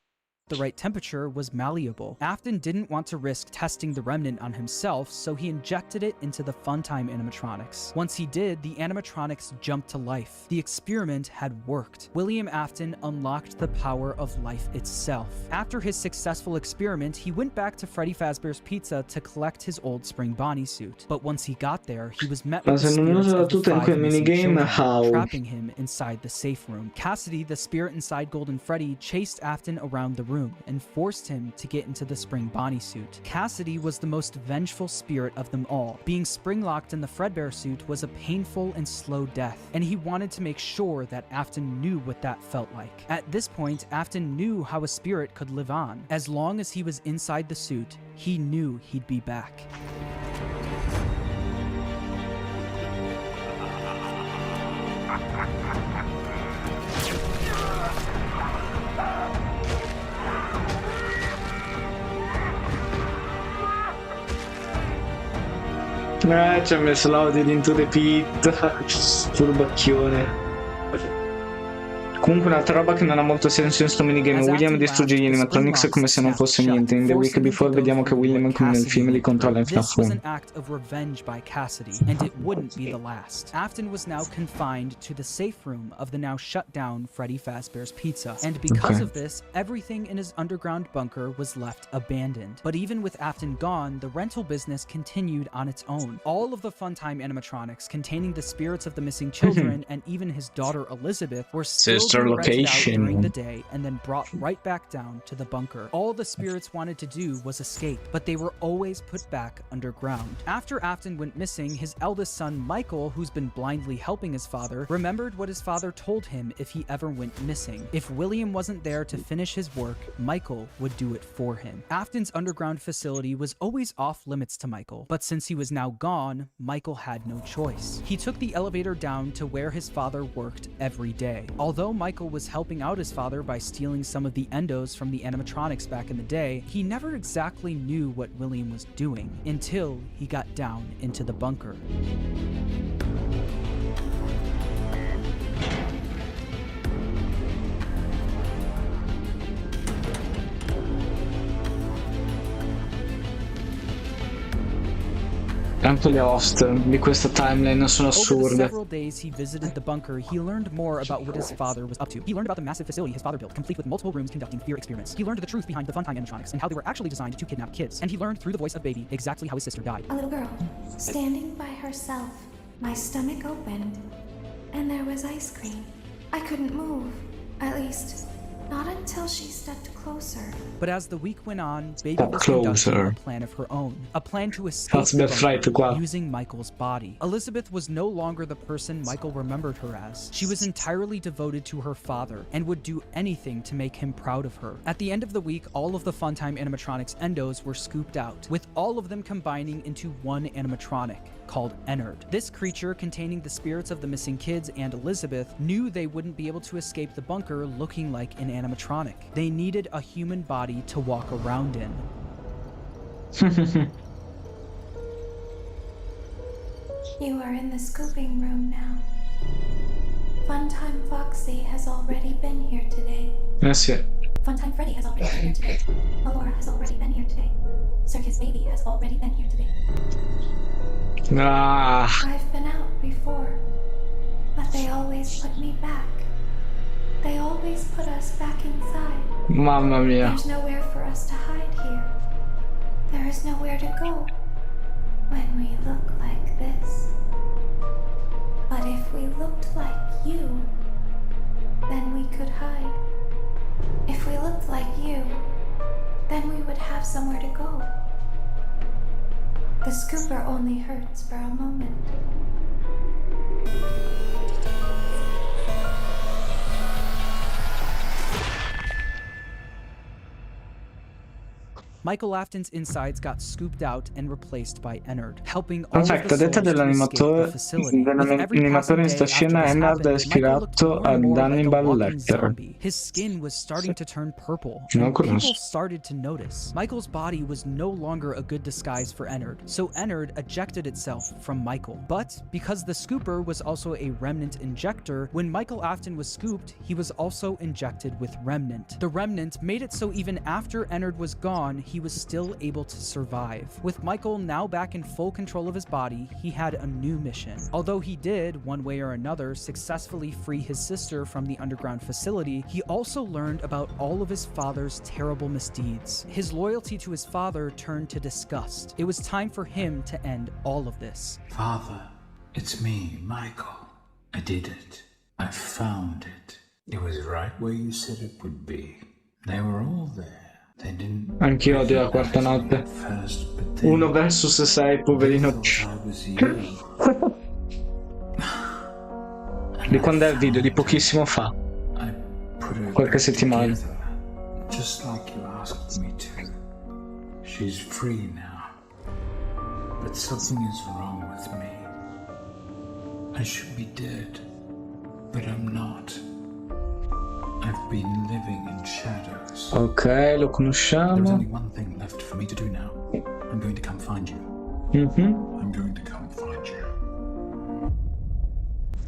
the right temperature was malleable. Afton didn't want to risk testing the Remnant on himself, so he injected it into the Funtime animatronics. Once he did, the animatronics jumped to life. The experiment had worked. William Afton unlocked the power of life itself. After his successful experiment, he went back to Freddy Fazbear's Pizza to collect his old Spring Bonnie suit. But once he got there, he was met with the spirits of the 5 missing children, trapping him inside the safe room. Cassidy, the spirit inside Golden Freddy, chased Afton around the room, room and forced him to get into the Spring Bonnie suit. Cassidy was the most vengeful spirit of them all. Being spring-locked in the Fredbear suit was a painful and slow death, and he wanted to make sure that Afton knew what that felt like. At this point, Afton knew how a spirit could live on. As long as he was inside the suit, he knew he'd be back. Ci ha messo l'audio di Into the Pit. Furbacchione. Comunque un'altra roba che non ha molto senso in sto minigame. William distrugge gli animatronics come se non fosse niente. In The Week Before vediamo che William, come nel film, li controlla in Fnaf This was an act of revenge by Cassidy, and it wouldn't be the last. Afton was now confined to the safe room of the now shut down Freddy Fazbear's Pizza, and because of this, everything in his underground bunker was left abandoned. But even with Afton gone, the rental business continued on its own. All of the Funtime animatronics containing the spirits of the missing children and even his daughter Elizabeth were still being rented out during the day and then brought right back down to the bunker. All the spirits wanted to do was escape, but they were always put back underground. After Afton went missing, his eldest son Michael, who's been blindly helping his father, remembered what his father told him if he ever went missing. If William wasn't there to finish his work, Michael would do it for him. Afton's underground facility was always off limits to Michael, but since he was now gone, Michael had no choice. He took the elevator down to where his father worked every day. Although Michael was helping out his father by stealing some of the endos from the animatronics back in the day, he never exactly knew what William was doing until he got down into the bunker. Tanto le host di questa timeline sono Over the assurde. several days he visited the bunker, he learned more about what his father was up to. He learned about the massive facility his father built, complete with multiple rooms conducting fear experiments. He learned the truth behind the Funtime animatronics and how they were actually designed to kidnap kids. And he learned through the voice of Baby exactly how his sister died. A little girl, standing by herself. My stomach opened, and there was ice cream. I couldn't move, at least, not until she stepped closer. But as the week went on, Baby was conducting a plan of her own. A plan to escape the bunker using Michael's body. Elizabeth was no longer the person Michael remembered her as. She was entirely devoted to her father and would do anything to make him proud of her. At the end of the week, all of the Funtime animatronics endos were scooped out, with all of them combining into one animatronic called Ennard. This creature, containing the spirits of the missing kids and Elizabeth, knew they wouldn't be able to escape the bunker looking like an animatronic. They needed a human body to walk around in. You are in the scooping room now. Funtime Foxy has already been here today. Sì. Funtime Freddy has already been here today. Alora has already been here today. Circus Baby has already been here today. I've been out before, but they always put me back. They always put us back inside. Mamma mia. There's nowhere for us to hide here. There is nowhere to go when we look like this. But if we looked like you, then we could hide. If we looked like you, then we would have somewhere to go. The scooper only hurts for a moment. Michael Afton's insides got scooped out and replaced by Ennard, helping all of Perfetto, the detta souls to escape the facility. dell'animatore in sta scena, Ennard è ispirato ad Hannibal Lecter. His skin was starting to turn purple, Non and people conosco. started to notice. Michael's body was no longer a good disguise for Ennard, so Ennard ejected itself from Michael. But because the scooper was also a remnant injector, when Michael Afton was scooped, he was also injected with Remnant. The Remnant made it so even after Ennard was gone, he was still able to survive. With Michael now back in full control of his body, he had a new mission. Although he did, one way or another, successfully free his sister from the underground facility, he also learned about all of his father's terrible misdeeds. His loyalty to his father turned to disgust. It was time for him to end all of this. Father, it's me, Michael. I did it. I found it. It was right where you said it would be. They were all there. They didn't. Anch'io odio la quarta notte. First, but they, 1 versus 6, poverino. thought I was you. Di quando è il video? Di pochissimo fa. I put her Qualche back settimana. together, just like you asked me to. She's free now. But something is wrong with me. I should be dead, but I'm not. I've been living in shadows. Ok, lo There's conosciamo. only one thing left for me to do now. I'm going to come find you. I'm going to come find you.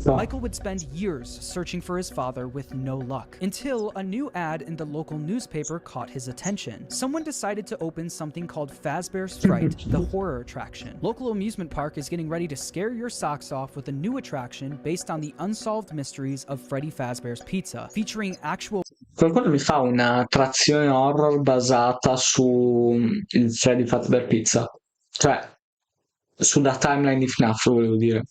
Michael would spend years searching for his father with no luck, until a new ad in the local newspaper caught his attention. Someone decided to open something called Fazbear's Fright, the horror attraction. Local amusement park is getting ready to scare your socks off with a new attraction based on the unsolved mysteries of Freddy Fazbear's Pizza, featuring actual Qualcuno mi fa una trazione horror basata su il Freddy Fazbear Pizza. Cioè, sulla timeline di Fnaf, volevo dire.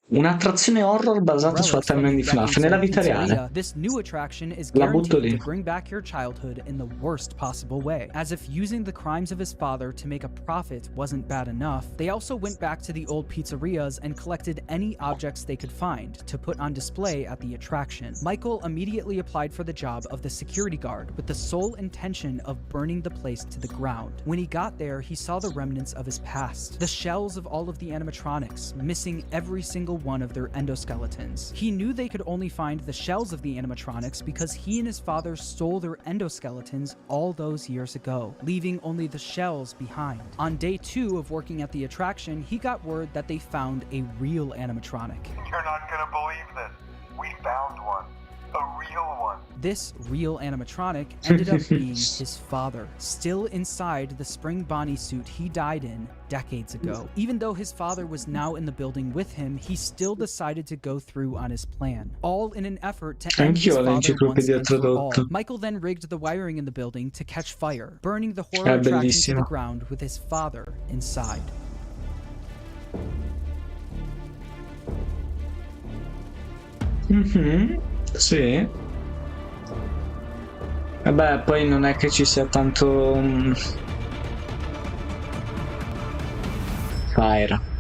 Un'attrazione horror basata sulla relics from timeline the di Fnaf, decades nella old vita reale. pizzeria. This new attraction is La butto guaranteed lì. to bring back your childhood in the worst possible way. As if using the crimes of his father to make a profit wasn't bad enough, they also went back to the old pizzerias and collected any objects they could find to put on display at the attraction. Michael immediately applied for the job of the security guard with the sole intention of burning the place to the ground. When he got there, he saw the remnants of his past, the shells of all of the animatronics, missing every single one of their endoskeletons. He knew they could only find the shells of the animatronics because he and his father stole their endoskeletons all those years ago, leaving only the shells behind. On day 2 of working at the attraction, he got word that they found a real animatronic. You're not gonna believe this. We found one. A real one. This real animatronic ended up being his father, still inside the spring Bonnie suit he died in decades ago. Even though his father was now in the building with him, he still decided to go through on his plan, all in an effort to end his Anch'io ho father once l'enciclopedia and for all. tradotta. Michael then rigged the wiring in the building to catch fire, burning the horror attraction to bellissimo. the ground with his father inside. Sì. E beh, poi non è che ci sia tanto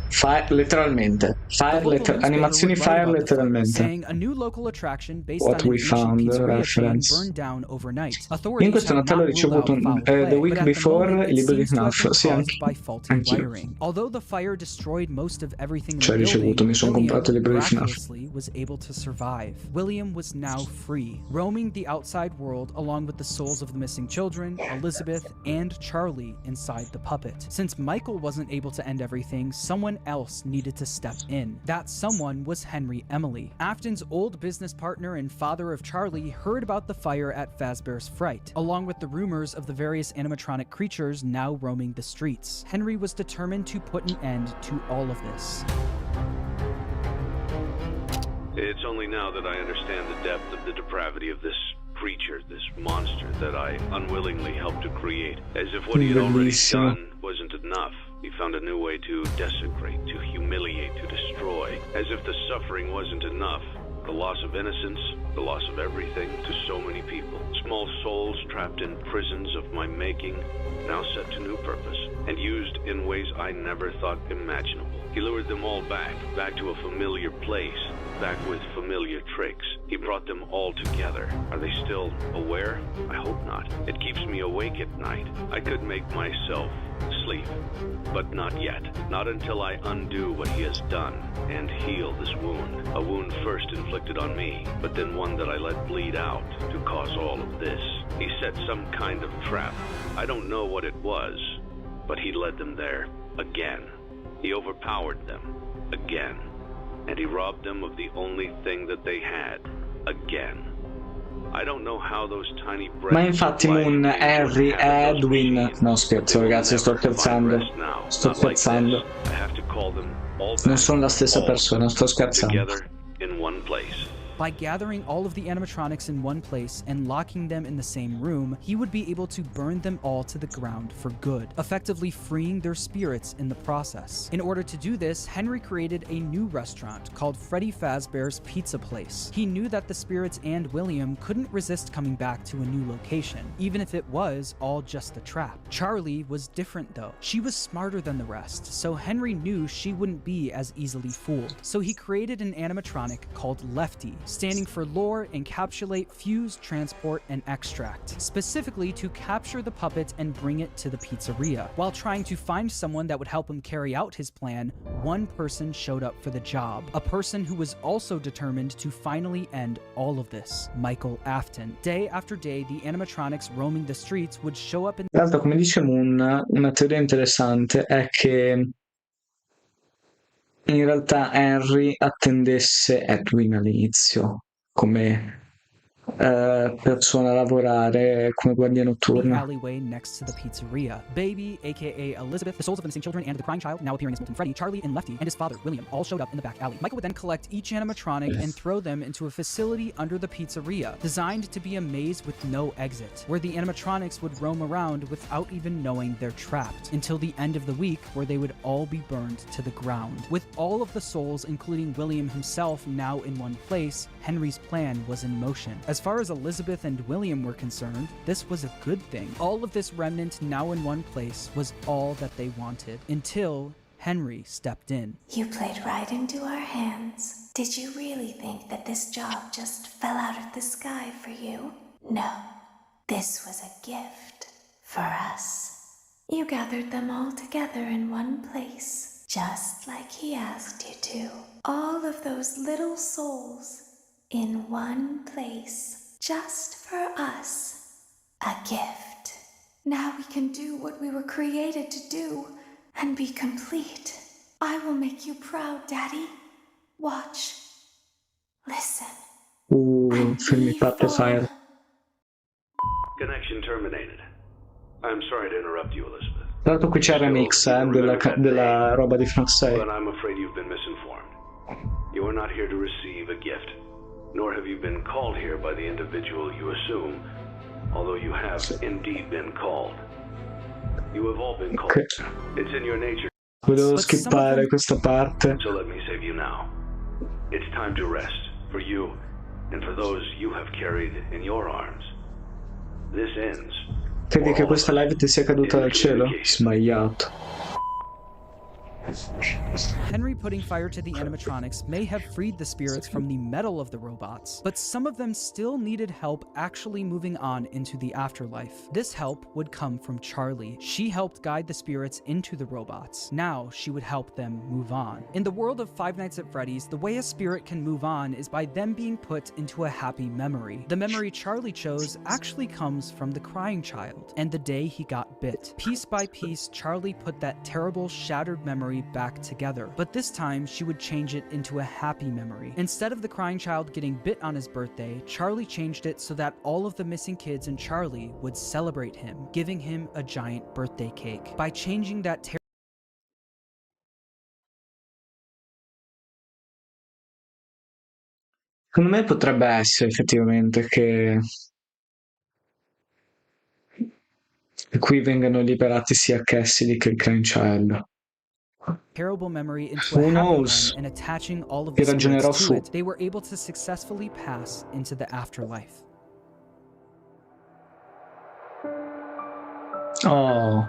Fire letteralmente. The local newspaper Animazioni would write Fire about the fire, letteralmente. saying a new local attraction based What on an we ancient found, pizzeria chain reference. burned down overnight. Io in Authorities questo have Natale ho not ruled ricevuto out foul the play, week but at the before moment il it libro di seems to have FNAF. been Sì, caused by faulty anch'io. wiring. Although the fire destroyed most of everything in Cioè, the ricevuto, building, mi sono William comprato il libro di FNAF. miraculously was able to survive. William was now free, roaming the outside world along with the souls of the missing children, Elizabeth, and Charlie inside the puppet. Since Michael wasn't able to end everything, someone else needed to step in. That someone was Henry Emily. Afton's old business partner and father of Charlie heard about the fire at Fazbear's Fright, along with the rumors of the various animatronic creatures now roaming the streets. Henry was determined to put an end to all of this. It's only now that I understand the depth of the depravity of this creature, this monster that I unwillingly helped to create. As if what he had already Bellissimo. done wasn't enough. He found a new way to desecrate, to humiliate, to destroy. As if the suffering wasn't enough. The loss of innocence, the loss of everything to so many people. Small souls trapped in prisons of my making, now set to new purpose, and used in ways I never thought imaginable. He lured them all back to a familiar place, back with familiar tricks. He brought them all together. Are they still aware? I hope not. It keeps me awake at night. I could make myself sleep, but not yet. Not until I undo what he has done and heal this wound. A wound first inflicted on me, but then one that I let bleed out to cause all of this. He set some kind of trap. I don't know what it was, but he led them there again. He overpowered them again. And he robbed them of the only thing that they had, again. I don't know how those tiny Ma infatti Moon, Harry, Edwin... No scherzo ragazzi, sto scherzando. Sto scherzando. Non sono la stessa persona, sto scherzando. In one place. By gathering all of the animatronics in one place and locking them in the same room, he would be able to burn them all to the ground for good, effectively freeing their spirits in the process. In order to do this, Henry created a new restaurant called Freddy Fazbear's Pizza Place. He knew that the spirits and William couldn't resist coming back to a new location, even if it was all just a trap. Charlie was different though. She was smarter than the rest, so Henry knew she wouldn't be as easily fooled. So he created an animatronic called Lefty, standing for Lure, Encapsulate, Fuse, Transport, and Extract, specifically to capture the puppet and bring it to the pizzeria. While trying to find someone that would help him carry out his plan, one person showed up for the job, a person who was also determined to finally end all of this, Michael Afton. Day after day, the animatronics roaming the streets would show up in... Tra l'altro, come dice Moon, una teoria interessante è che in realtà Henry attendesse Edwin all'inizio come persona a lavorare come guardia the notturna. alleyway next to the pizzeria. Baby, aka Elizabeth, the souls of the missing children, and the crying child, now appearing as Molten Freddy, Charlie, and Lefty, and his father, William, all showed up in the back alley. Michael would then collect each animatronic and throw them into a facility under the pizzeria, designed to be a maze with no exit, where the animatronics would roam around without even knowing they're trapped, until the end of the week, where they would all be burned to the ground. With all of the souls, including William himself, now in one place, Henry's plan was in motion. As far as Elizabeth and William were concerned, this was a good thing. All of this remnant now in one place was all that they wanted, until Henry stepped in. You played right into our hands. Did you really think that this job just fell out of the sky for you? No, this was a gift for us. You gathered them all together in one place, just like he asked you to. All of those little souls in one place, just for us. A gift. Now we can do what we were created to do and be complete. I will make you proud, Daddy. Watch. Listen. Film Parte Fire. Connection terminated. I'm sorry to interrupt you, Elizabeth. Tra l'altro qui c'è il remix della roba di Fnaf 6. But I'm afraid you've been misinformed. You are not here to receive a gift, nor have you been called here by the individual you assume, although you have indeed been called. You have all been called. Okay. It's in your nature. Volevo skippare questa parte. So let me save you now. It's time to rest, for you, and for those you have carried in your arms. This ends. Credi che questa live ti sia caduta dal cielo? Sbagliato. Henry putting fire to the animatronics may have freed the spirits from the metal of the robots, but some of them still needed help actually moving on into the afterlife. This help would come from Charlie. She helped guide the spirits into the robots. Now she would help them move on. In the world of Five Nights at Freddy's, the way a spirit can move on is by them being put into a happy memory. The memory Charlie chose actually comes from the crying child and the day he got bit. Piece by piece, Charlie put that terrible, shattered memory back together, but this time she would change it into a happy memory. Instead of the crying child getting bit on his birthday, Charlie changed it so that all of the missing kids and Charlie would celebrate him, giving him a giant birthday cake. By changing that Secondo me potrebbe essere effettivamente che qui vengano liberati sia Cassidy che il Crying Child. terrible memory into Who a happy knows? one and attaching all of the Ti ragionerò spirits to su. it, they were able to successfully pass into the afterlife. Oh.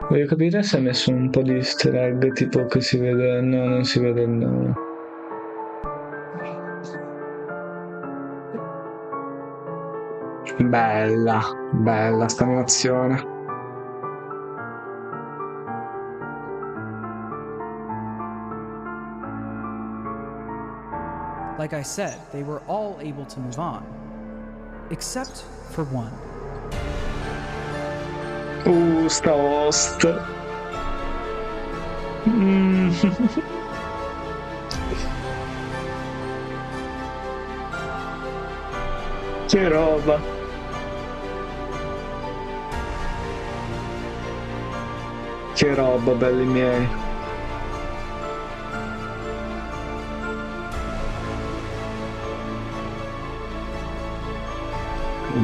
Voglio capire se ha messo un po' di easter egg, tipo che si vede... No, non si vede il... Bella, bella sta animazione. Like I said, they were all able to move on, except for one. Sta host. Che roba. Che roba, belli miei.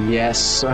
Yes.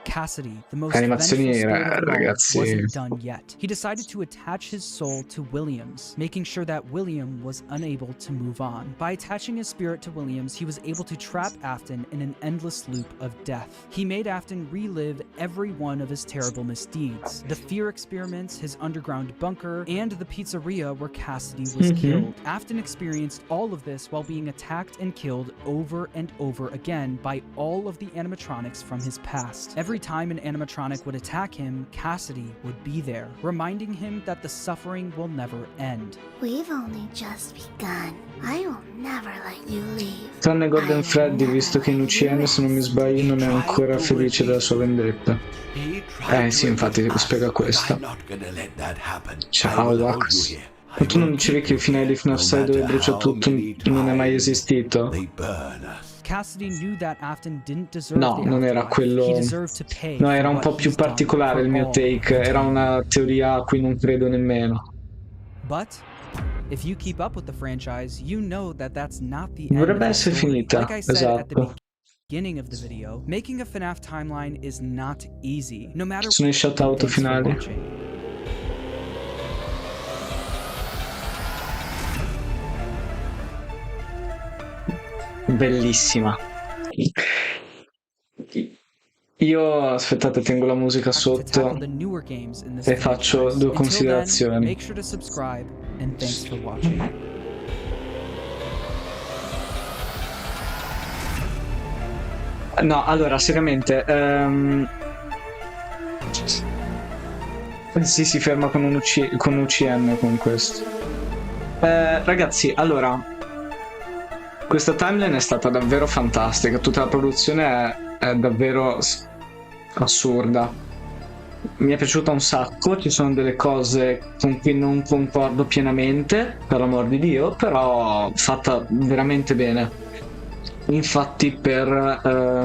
Cassidy, the most Animazioni, vengeful spirit of them all, ragazzi. wasn't done yet. He decided to attach his soul to Williams, making sure that William was unable to move on. By attaching his spirit to Williams, he was able to trap Afton in an endless loop of death. He made Afton relive every one of his terrible misdeeds. The fear experiments, his underground bunker, and the pizzeria where Cassidy was killed. Afton experienced all of this while being attacked and killed over and over again by all of the animatronics from his past. Every time an animatronic would attack him, Cassidy would be there, reminding him that the suffering will never end. We've only just begun. I will never let you leave. Tranne Golden Freddy, visto che in UCM, se non mi sbaglio, non è ancora felice della sua vendetta. Sì, infatti spiega questo. Ciao, Wax. Ma tu non dicevi che il finale di Fnaf 6 dove brucia tutto non è mai esistito? Cassidy knew that Afton didn't deserve No, non era quello. No, era un po' più particolare il mio take. Era una teoria a cui non credo nemmeno. But if you keep up with the franchise, you know that that's not the end. Dovrebbe essere finita. Like I said at the Esatto. beginning of the video, making a FNAF timeline is not easy. No matter Sono i shoutout finali. Bellissima. Io, aspettate, tengo la musica sotto e faccio due considerazioni. Make sure to subscribe and thanks for watching. No, allora, seriamente, sì, si ferma con un con UCM con questo. Ragazzi, allora, questa timeline è stata davvero fantastica, tutta la produzione è davvero assurda. Mi è piaciuta un sacco, ci sono delle cose con cui non concordo pienamente, per l'amor di Dio, però fatta veramente bene. Infatti a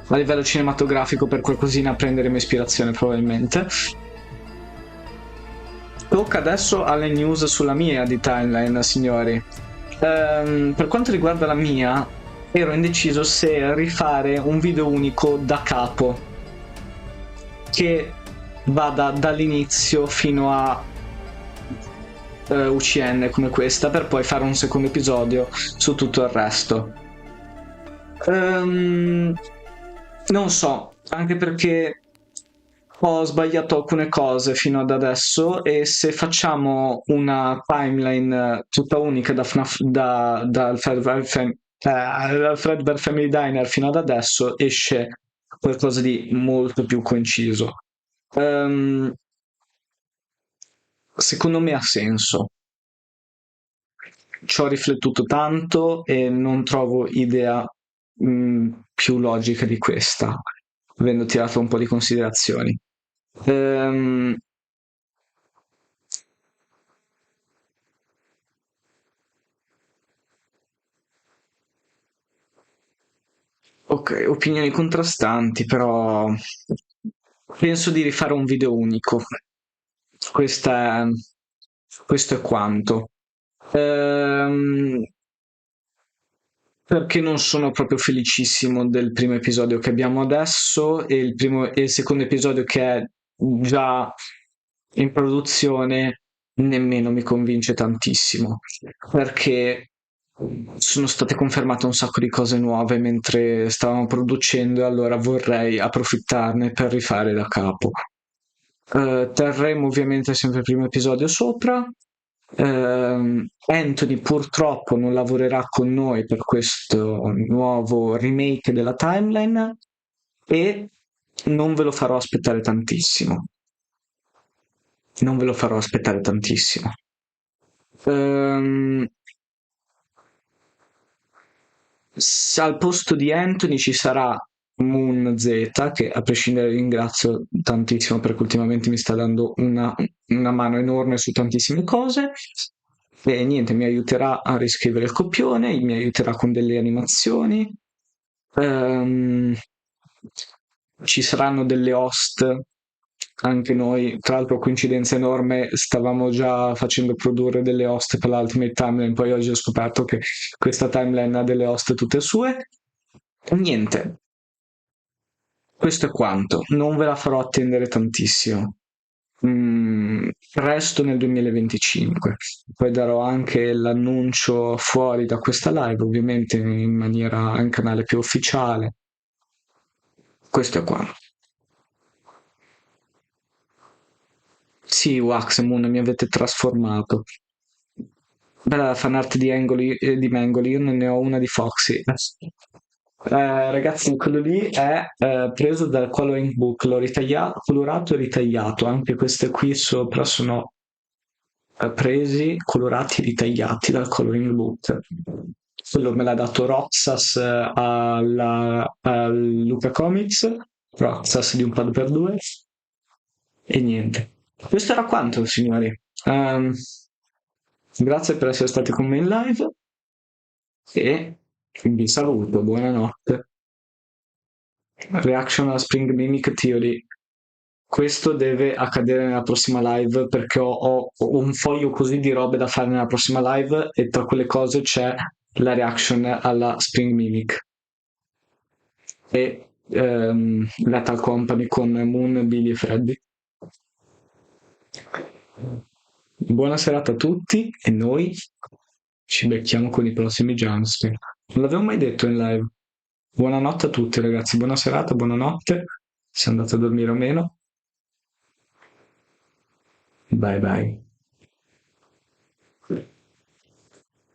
livello cinematografico per qualcosina prenderemo ispirazione probabilmente. Tocca adesso alle news sulla mia di timeline, signori. Per quanto riguarda la mia, ero indeciso se rifare un video unico da capo che vada dall'inizio fino a UCN come questa, per poi fare un secondo episodio su tutto il resto. Non so, anche perché ho sbagliato alcune cose fino ad adesso e se facciamo una timeline tutta unica dal Fredbear Family Diner fino ad adesso esce qualcosa di molto più conciso. Secondo me ha senso. Ci ho riflettuto tanto e non trovo idea più logica di questa, avendo tirato un po' di considerazioni. Ok, opinioni contrastanti, però penso di rifare un video unico. Questo è quanto. Perché non sono proprio felicissimo del primo episodio che abbiamo adesso e il secondo episodio che è già in produzione nemmeno mi convince tantissimo, perché sono state confermate un sacco di cose nuove mentre stavamo producendo e allora vorrei approfittarne per rifare da capo. Terremo ovviamente sempre il primo episodio sopra. Anthony purtroppo non lavorerà con noi per questo nuovo remake della timeline e non ve lo farò aspettare tantissimo. Al posto di Anthony ci sarà Moon Z, che a prescindere ringrazio tantissimo perché ultimamente mi sta dando una mano enorme su tantissime cose e niente, mi aiuterà a riscrivere il copione, mi aiuterà con delle animazioni. ci saranno delle host, anche noi, tra l'altro coincidenza enorme, stavamo già facendo produrre delle host per l'Ultimate Timeline, poi oggi ho scoperto che questa timeline ha delle host tutte sue. Niente, questo è quanto, non ve la farò attendere tantissimo. Presto nel 2025, poi darò anche l'annuncio fuori da questa live, ovviamente in maniera in canale più ufficiale. Questo è quanto. Sì, Waxmoon, mi avete trasformato. Bella fanart di Mengoli, io ne ho una di Foxy. Ragazzi, quello lì è preso dal coloring book, l'ho colorato e ritagliato. Anche queste qui sopra sono presi, colorati e ritagliati dal coloring book. Quello me l'ha dato Roxas a Luca Comics, Roxas di un pad per due. E niente. Questo era quanto, signori. Grazie per essere stati con me in live e vi saluto, buonanotte. Reaction a Spring Mimic Theory. Questo deve accadere nella prossima live perché ho un foglio così di robe da fare nella prossima live e tra quelle cose c'è la reaction alla Spring Mimic e Lethal Company con Moon, Billy e Freddy. Buona serata a tutti e noi ci becchiamo con i prossimi jumpscare. Non l'avevo mai detto in live. Buonanotte a tutti ragazzi, buona serata, buonanotte. Se andate a dormire o meno. Bye bye.